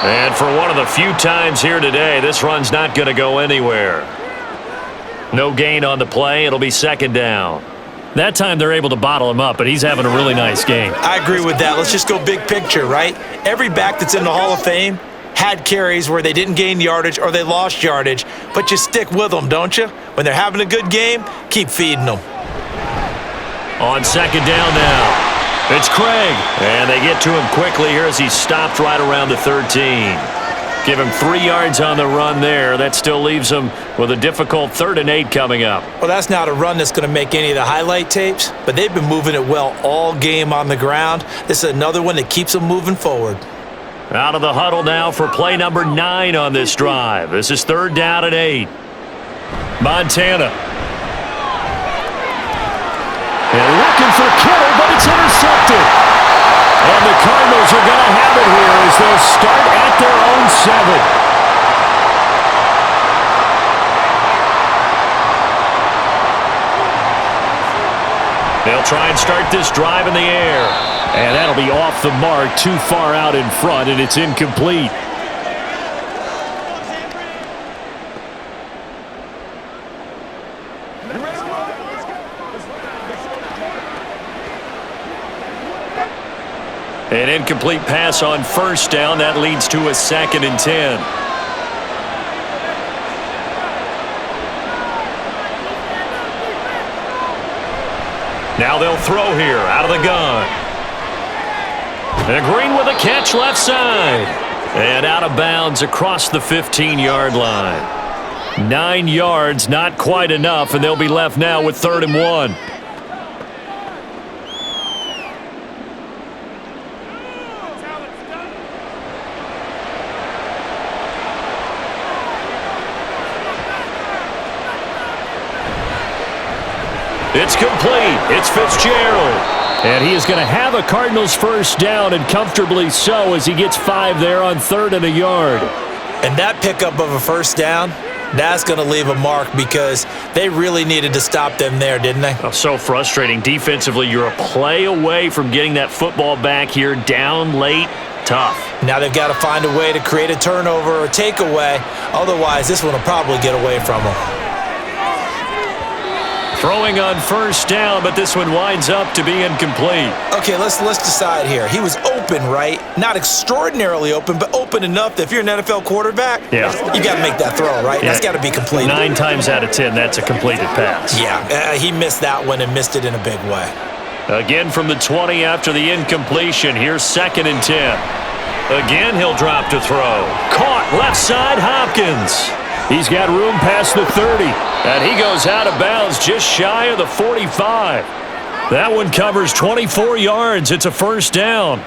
And for one of the few times here today, this run's not going to go anywhere. No gain on the play. It'll be 2nd down. That time they're able to bottle him up, but he's having a really nice game. I agree with that. Let's just go big picture, right? Every back that's in the Hall of Fame had carries where they didn't gain yardage or they lost yardage, but you stick with them, don't you? When they're having a good game, keep feeding them. On 2nd down now, it's Craig, and they get to him quickly here as he stopped right around the 13. Give him 3 yards on the run there. That still leaves him with a difficult 3rd and 8 coming up. Well, that's not a run that's going to make any of the highlight tapes, but they've been moving it well all game on the ground. This is another one that keeps them moving forward. Out of the huddle now for play number 9 on this drive. This is 3rd down and 8. Montana. And looking for Kittle, but it's intercepted. And the Cardinals are going to have it here as they'll start at their own 7. They'll try and start this drive in the air. And that'll be off the mark, too far out in front, and it's incomplete. An incomplete pass on first down. That leads to a 2nd and 10. Now they'll throw here out of the gun. And Green with a catch left side. And out of bounds across the 15-yard line. 9 yards, not quite enough, and they'll be left now with 3rd and 1. It's complete. It's Fitzgerald. And he is going to have a Cardinals first down, and comfortably so, as he gets 5 there on 3rd and a yard. And that pickup of a first down, that's going to leave a mark because they really needed to stop them there, didn't they? Oh, so frustrating. Defensively, you're a play away from getting that football back here down late. Tough. Now they've got to find a way to create a turnover or takeaway. Otherwise, this one will probably get away from them. Throwing on first down, but this one winds up to be incomplete. Okay, let's decide here. He was open, right? Not extraordinarily open, but open enough that if you're an NFL quarterback, yeah, you got to make that throw, right? Yeah. That's got to be completed. 9 times out of 10, that's a completed pass. Yeah, he missed that one and missed it in a big way. Again from the 20 after the incompletion. Here's 2nd and 10. Again, he'll drop to throw. Caught left side, Hopkins. He's got room past the 30, and he goes out of bounds just shy of the 45. That one covers 24 yards. It's a first down.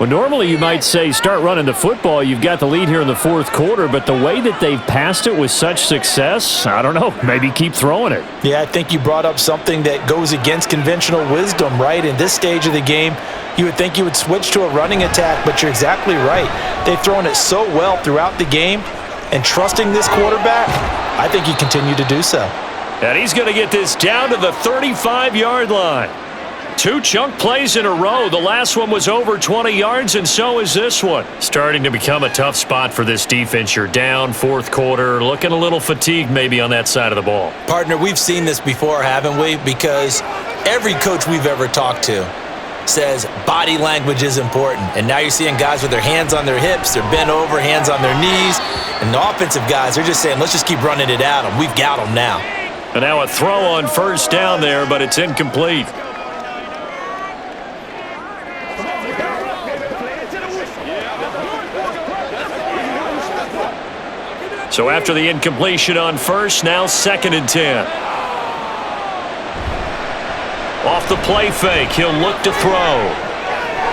Well, normally you might say start running the football. You've got the lead here in the fourth quarter, but the way that they've passed it with such success, I don't know, maybe keep throwing it. Yeah, I think you brought up something that goes against conventional wisdom, right? In this stage of the game, you would think you would switch to a running attack, but you're exactly right. They've thrown it so well throughout the game, and trusting this quarterback, I think you continue to do so. And he's going to get this down to the 35-yard line. 2 chunk plays in a row. The last one was over 20 yards, and so is this one. Starting to become a tough spot for this defense. You're down, fourth quarter, looking a little fatigued maybe on that side of the ball. Partner, we've seen this before, haven't we? Because every coach we've ever talked to says body language is important. And now you're seeing guys with their hands on their hips, they're bent over, hands on their knees. And the offensive guys, they're just saying, let's just keep running it at them. We've got them now. And now a throw on first down there, but it's incomplete. So after the incompletion on first, now 2nd and 10. Off the play fake, he'll look to throw.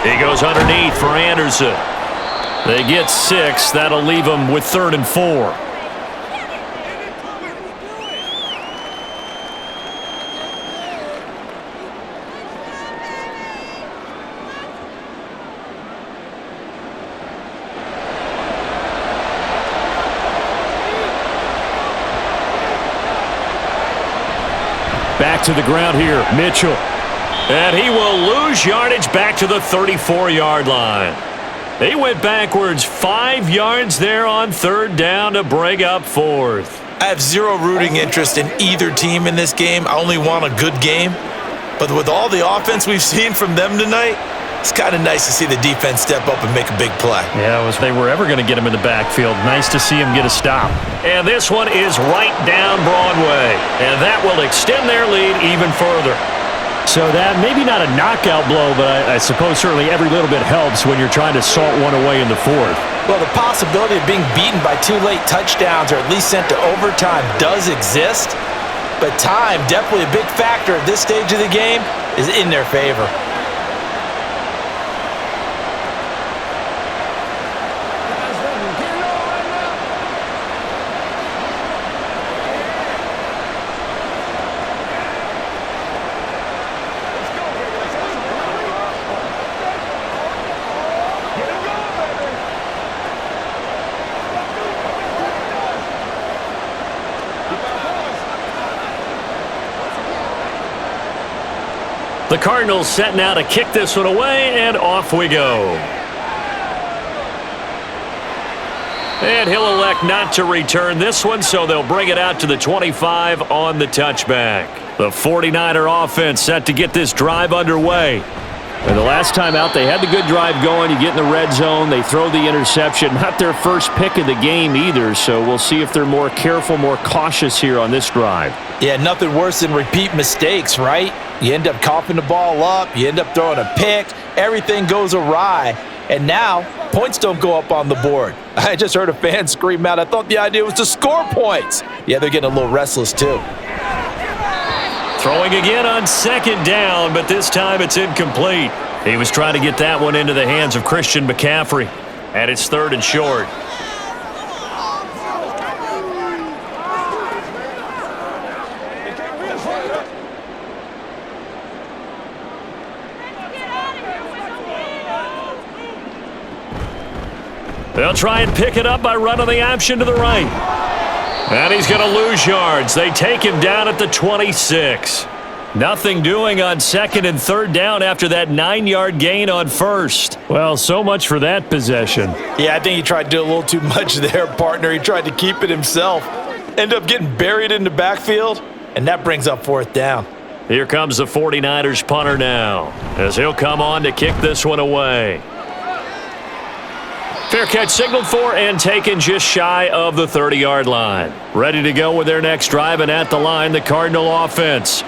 He goes underneath for Anderson. They get 6. That'll leave them with 3rd and 4. Back to the ground here, Mitchell. And he will lose yardage back to the 34-yard line. He went backwards 5 yards there on 3rd down to bring up 4th. I have zero rooting interest in either team in this game. I only want a good game. But with all the offense we've seen from them tonight, it's kind of nice to see the defense step up and make a big play. Yeah, if they were ever going to get him in the backfield, nice to see him get a stop. And this one is right down Broadway. And that will extend their lead even further. So that maybe not a knockout blow, but I suppose certainly every little bit helps when you're trying to salt one away in the 4th. Well, the possibility of being beaten by 2 late touchdowns or at least sent to overtime does exist. But time, definitely a big factor at this stage of the game, is in their favor. The Cardinals set now to kick this one away, and off we go. And he'll elect not to return this one, so they'll bring it out to the 25 on the touchback. The 49er offense set to get this drive underway. And the last time out, they had the good drive going. You get in the red zone, they throw the interception. Not their first pick of the game either, so we'll see if they're more careful, more cautious here on this drive. Yeah, nothing worse than repeat mistakes, right? You end up coughing the ball up, you end up throwing a pick, everything goes awry, and now points don't go up on the board. I just heard a fan scream out, I thought the idea was to score points. Yeah, they're getting a little restless too. Throwing again on 2nd down, but this time it's incomplete. He was trying to get that one into the hands of Christian McCaffrey, and it's 3rd and short. They'll try and pick it up by running the option to the right. And he's going to lose yards. They take him down at the 26. Nothing doing on 2nd and 3rd down after that 9-yard gain on 1st. Well, so much for that possession. Yeah, I think he tried to do a little too much there, partner. He tried to keep it himself. End up getting buried in the backfield, and that brings up 4th down. Here comes the 49ers punter now, as he'll come on to kick this one away. Fair catch signaled for and taken just shy of the 30-yard line. Ready to go with their next drive, and at the line, the Cardinal offense.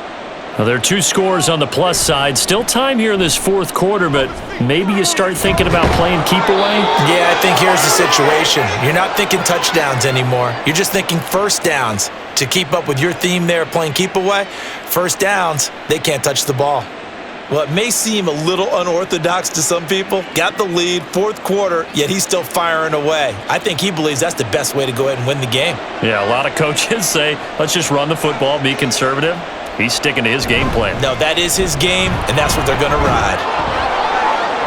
Now, there are 2 scores on the plus side. Still time here in this 4th quarter, but maybe you start thinking about playing keep away? Yeah, I think here's the situation. You're not thinking touchdowns anymore. You're just thinking first downs. To keep up with your theme there, playing keep away, first downs, they can't touch the ball. Well, it may seem a little unorthodox to some people. Got the lead, fourth quarter, yet he's still firing away. I think he believes that's the best way to go ahead and win the game. Yeah, a lot of coaches say, let's just run the football, be conservative. He's sticking to his game plan. No, that is his game, and that's what they're going to ride.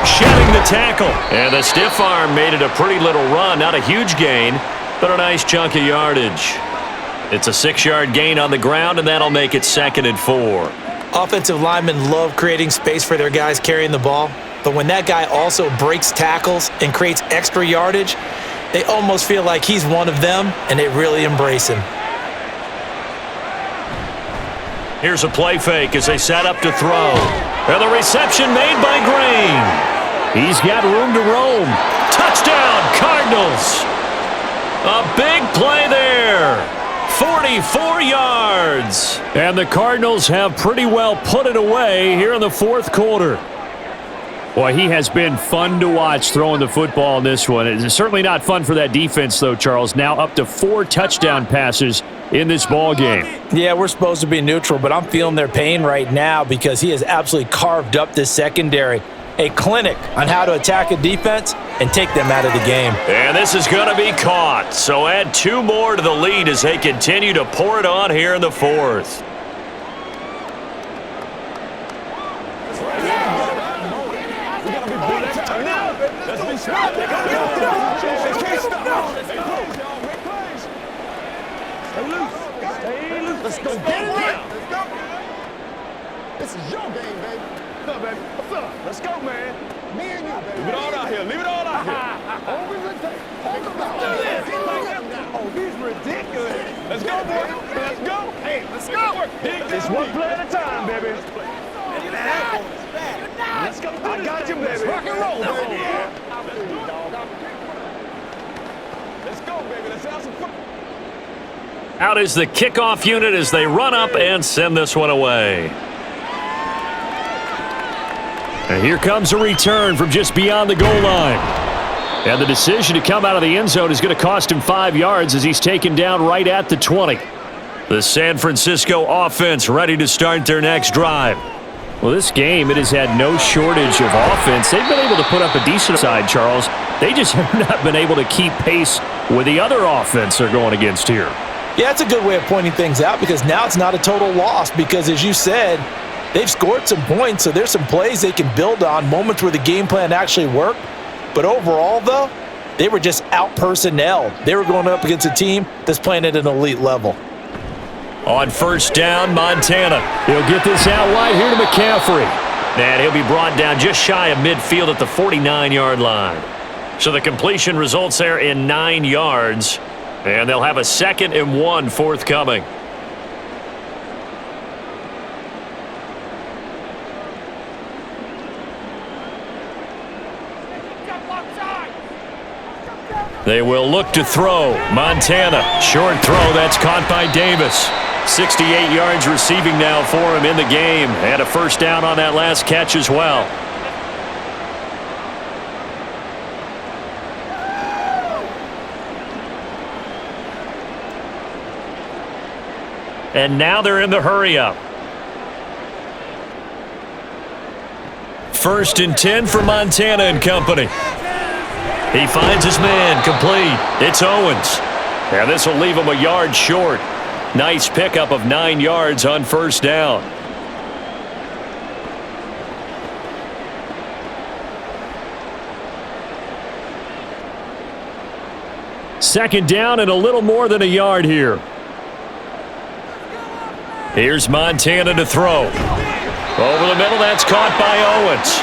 Shedding the tackle. And the stiff arm made it a pretty little run. Not a huge gain, but a nice chunk of yardage. It's a 6-yard gain on the ground, and that'll make it 2nd and 4. Offensive linemen love creating space for their guys carrying the ball, but when that guy also breaks tackles and creates extra yardage, they almost feel like he's one of them, and they really embrace him. Here's a play fake as they set up to throw. And the reception made by Green. He's got room to roam. Touchdown, Cardinals. A big play there. 44 yards. And the Cardinals have pretty well put it away here in the fourth quarter. Boy, he has been fun to watch throwing the football in this one. It's certainly not fun for that defense, though, Charles. Now up to 4 touchdown passes in this ball game. Yeah, we're supposed to be neutral, but I'm feeling their pain right now because he has absolutely carved up this secondary. A clinic on how to attack a defense and take them out of the game. And this is going to be caught. So add 2 more to the lead as they continue to pour it on here in the fourth. Let's go get it. This is your game, baby. What's up, baby? What's up? Let's go, man. Me and you, baby. Leave it all out here. Leave it all out here. Always a take. Hold them out. Oh, he's ridiculous. Let's go, boy. Let's go. Hey, let's go. It's one play at a time, baby. Let's go. I got you, baby. Rock and roll, baby. Let's go, baby. Let's have some fun. Out is the kickoff unit as they run up and send this one away. And here comes a return from just beyond the goal line. And the decision to come out of the end zone is going to cost him 5 yards as he's taken down right at the 20. The San Francisco offense ready to start their next drive. Well, this game, it has had no shortage of offense. They've been able to put up a decent side, Charles. They just have not been able to keep pace with the other offense they're going against here. Yeah, that's a good way of pointing things out because now it's not a total loss because, as you said, they've scored some points, so there's some plays they can build on, moments where the game plan actually worked. But overall, though, they were just out-personnelled. They were going up against a team that's playing at an elite level. On first down, Montana. He'll get this out wide here to McCaffrey. And he'll be brought down just shy of midfield at the 49-yard line. So the completion results there in 9 yards. And they'll have a 2nd and 1 forthcoming. They will look to throw. Montana, short throw. That's caught by Davis. 68 yards receiving now for him in the game. And a first down on that last catch as well. And now they're in the hurry-up. 1st and 10 for Montana and company. He finds his man, complete. It's Owens. And this will leave him a yard short. Nice pickup of 9 yards on first down. Second down and a little more than a yard here. Here's Montana to throw. Over the middle, that's caught by Owens.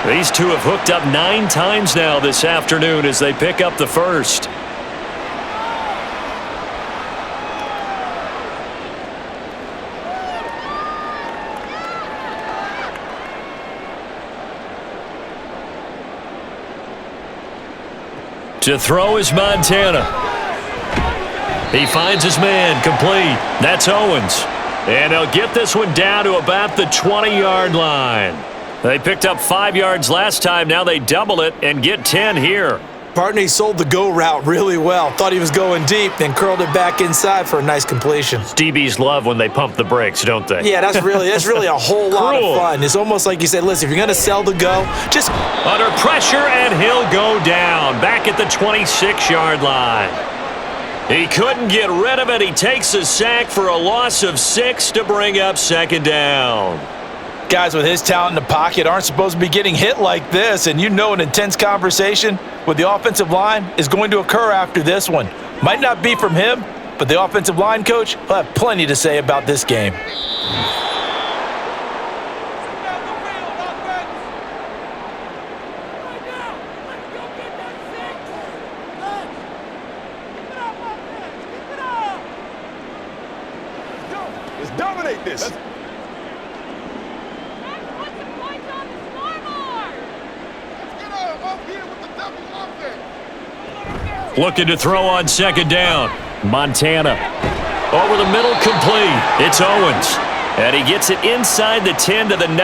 These two have hooked up 9 times now this afternoon as they pick up the first. To throw is Montana. He finds his man, complete. That's Owens. And he'll get this one down to about the 20-yard line. They picked up 5 yards last time. Now they double it and get 10 here. Partner, he sold the go route really well. Thought he was going deep, then curled it back inside for a nice completion. DBs love when they pump the brakes, don't they? Yeah, that's really a whole lot of fun. It's almost like you said, listen, if you're going to sell the go, just under pressure, and he'll go down back at the 26-yard line. He couldn't get rid of it. He takes a sack for a loss of 6 to bring up second down. Guys with his talent in the pocket aren't supposed to be getting hit like this, and you know an intense conversation with the offensive line is going to occur after this one. Might not be from him, but the offensive line coach will have plenty to say about this game. Let's dominate this. Looking to throw on second down. Montana. Over the middle, complete. It's Owens. And he gets it inside the 10 to the 9.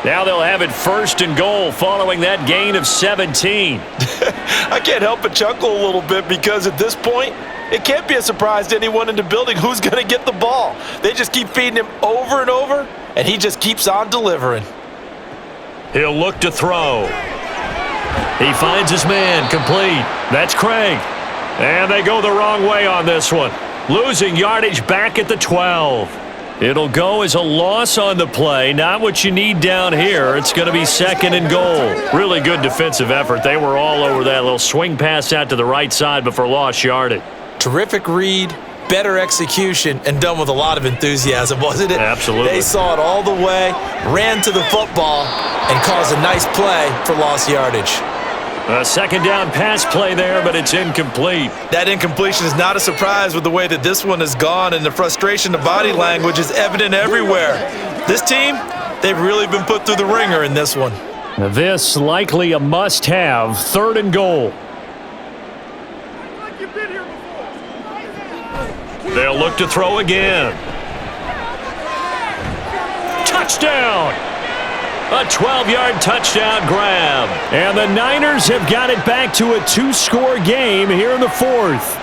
Now they'll have it first and goal following that gain of 17. I can't help but chuckle a little bit because at this point, it can't be a surprise to anyone in the building who's going to get the ball. They just keep feeding him over and over, and he just keeps on delivering. He'll look to throw. He finds his man, complete. That's Craig. And they go the wrong way on this one. Losing yardage back at the 12. It'll go as a loss on the play. Not what you need down here. It's going to be second and goal. Really good defensive effort. They were all over that little swing pass out to the right side before lost yardage. terrific read, better execution, and done with a lot of enthusiasm, wasn't it? Absolutely. They saw it all the way, ran to the football, and caused a nice play for lost yardage. A second down pass play there, but it's incomplete. That incompletion is not a surprise with the way that this one has gone, and the frustration, the body language is evident everywhere. This team, they've really been put through the ringer in this one. This likely a must-have, third and goal. They'll look to throw again. Touchdown! A 12-yard touchdown grab. And the Niners have got it back to a two-score game here in the fourth.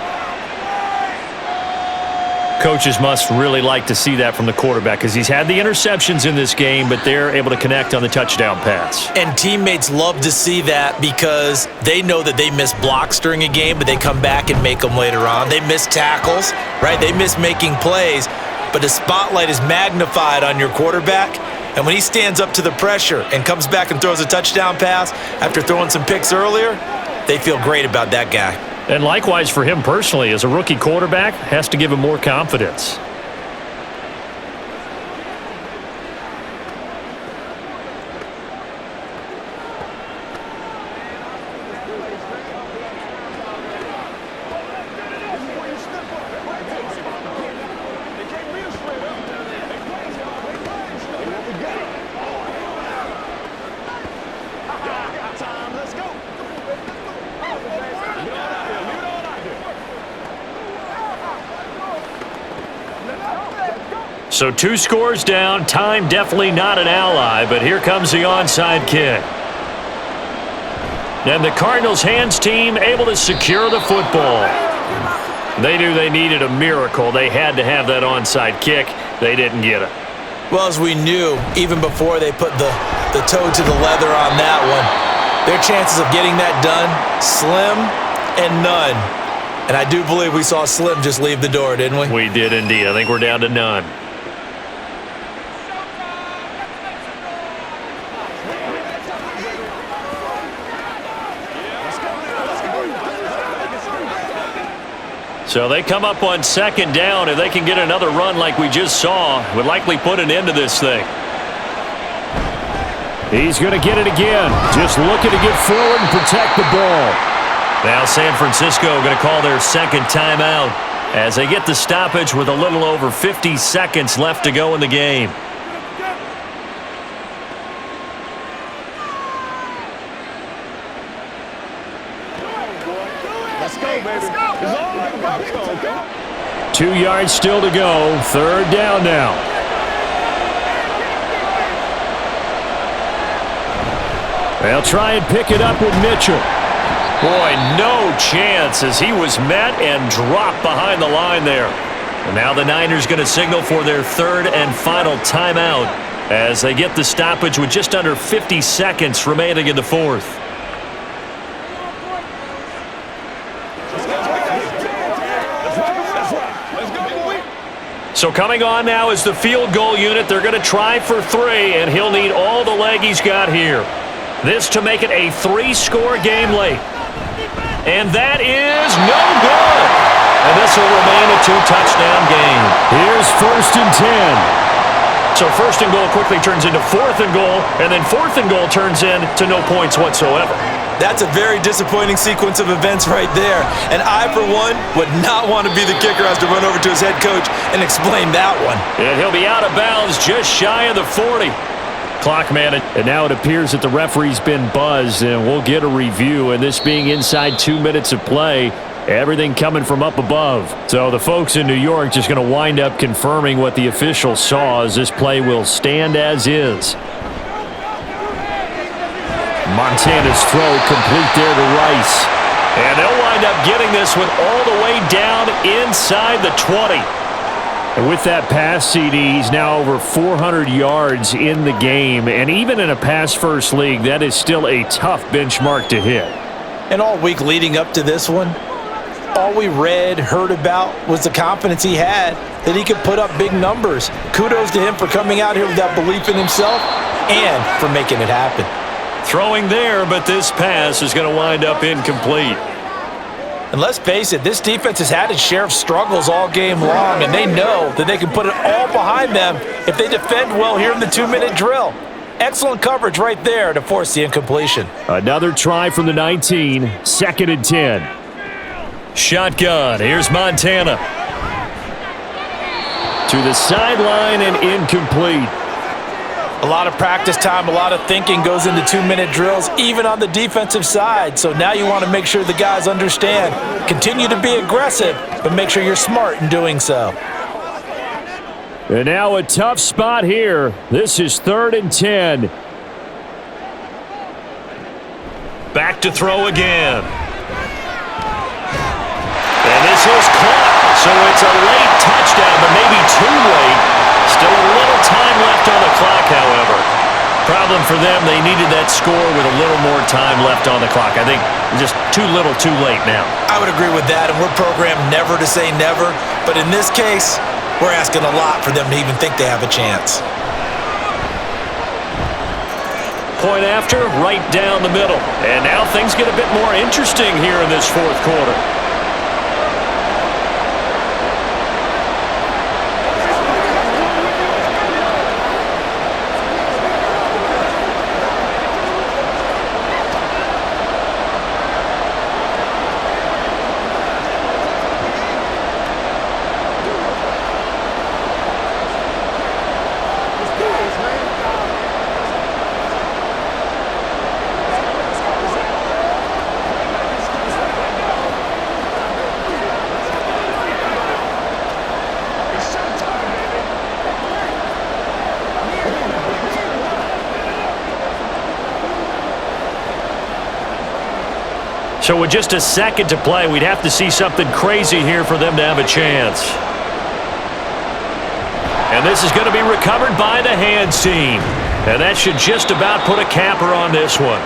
Coaches must really like to see that from the quarterback because he's had the interceptions in this game, but they're able to connect on the touchdown pass. And teammates love to see that because they know that they miss blocks during a game, but they come back and make them later on. They miss tackles, right? They miss making plays, but the spotlight is magnified on your quarterback. And when he stands up to the pressure and comes back and throws a touchdown pass after throwing some picks earlier, they feel great about that guy. And likewise for him personally, as a rookie quarterback, has to give him more confidence. So 2 scores down, time definitely not an ally, but here comes the onside kick. And the Cardinals hands team able to secure the football. They knew they needed a miracle. They had to have that onside kick. They didn't get it. Well, as we knew, even before they put the toe to the leather on that one, their chances of getting that done, slim and none. And I do believe we saw Slim just leave the door, didn't we? We did indeed. I think we're down to none. So they come up on second down. If they can get another run like we just saw, would likely put an end to this thing. He's going to get it again. Just looking to get forward and protect the ball. Now San Francisco going to call their second timeout as they get the stoppage with a little over 50 seconds left to go in the game. Let's go, baby. It's all like go. 2 yards still to go. Third down now. They'll try and pick it up with Mitchell. Boy, no chance as he was met and dropped behind the line there. And now the Niners going to signal for their third and final timeout as they get the stoppage with just under 50 seconds remaining in the fourth. So coming on now is the field goal unit. They're going to try for 3, and he'll need all the leg he's got here. This to make it a 3-score game late. And that is no good. And this will remain a 2-touchdown game. Here's 1st and 10. So 1st and goal quickly turns into 4th and goal, and then 4th and goal turns into no points whatsoever. That's a very disappointing sequence of events right there. And I, for one, would not want to be the kicker who has to run over to his head coach and explain that one. And he'll be out of bounds just shy of the 40. Clock man, and now it appears that the referee's been buzzed, and we'll get a review. And this being inside 2 minutes of play, everything coming from up above. So the folks in New York just going to wind up confirming what the official saw as this play will stand as is. Montana's throw complete there to Rice. And they'll wind up getting this one all the way down inside the 20. And with that pass, CD, he's now over 400 yards in the game. And even in a pass-first league, that is still a tough benchmark to hit. And all week leading up to this one, all we read, heard about was the confidence he had that he could put up big numbers. Kudos to him for coming out here with that belief in himself and for making it happen. Throwing there, but this pass is going to wind up incomplete. And let's face it, this defense has had its share of struggles all game long, and they know that they can put it all behind them if they defend well here in the 2-minute drill. Excellent coverage right there to force the incompletion. Another try from the 19, 2nd and 10. Shotgun, here's Montana. To the sideline and incomplete. A lot of practice time, a lot of thinking goes into 2-minute drills, even on the defensive side. So now you want to make sure the guys understand. Continue to be aggressive, but make sure you're smart in doing so. And now a tough spot here. This is 3rd and 10. Back to throw again. And this is caught. So it's a late touchdown, but maybe too late. Still a little time left on the clock, however. Problem for them, they needed that score with a little more time left on the clock. I think just too little, too late now. I would agree with that, and we're programmed never to say never. But in this case, we're asking a lot for them to even think they have a chance. Point after, right down the middle. And now things get a bit more interesting here in this 4th quarter. So with just a second to play, we'd have to see something crazy here for them to have a chance. And this is going to be recovered by the hands team. And that should just about put a capper on this one.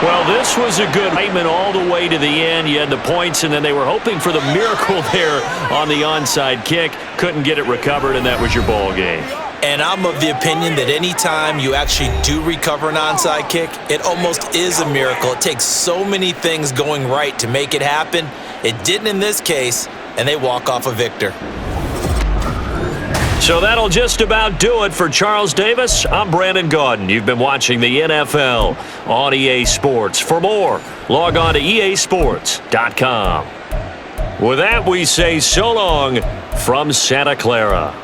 Well, this was a good statement all the way to the end. You had the points, and then they were hoping for the miracle there on the onside kick. Couldn't get it recovered, and that was your ball game. And I'm of the opinion that any time you actually do recover an onside kick, it almost is a miracle. It takes so many things going right to make it happen. It didn't in this case, and they walk off a victor. So that'll just about do it for Charles Davis. I'm Brandon Gaudin. You've been watching the NFL on EA Sports. For more, log on to easports.com. With that, we say so long from Santa Clara.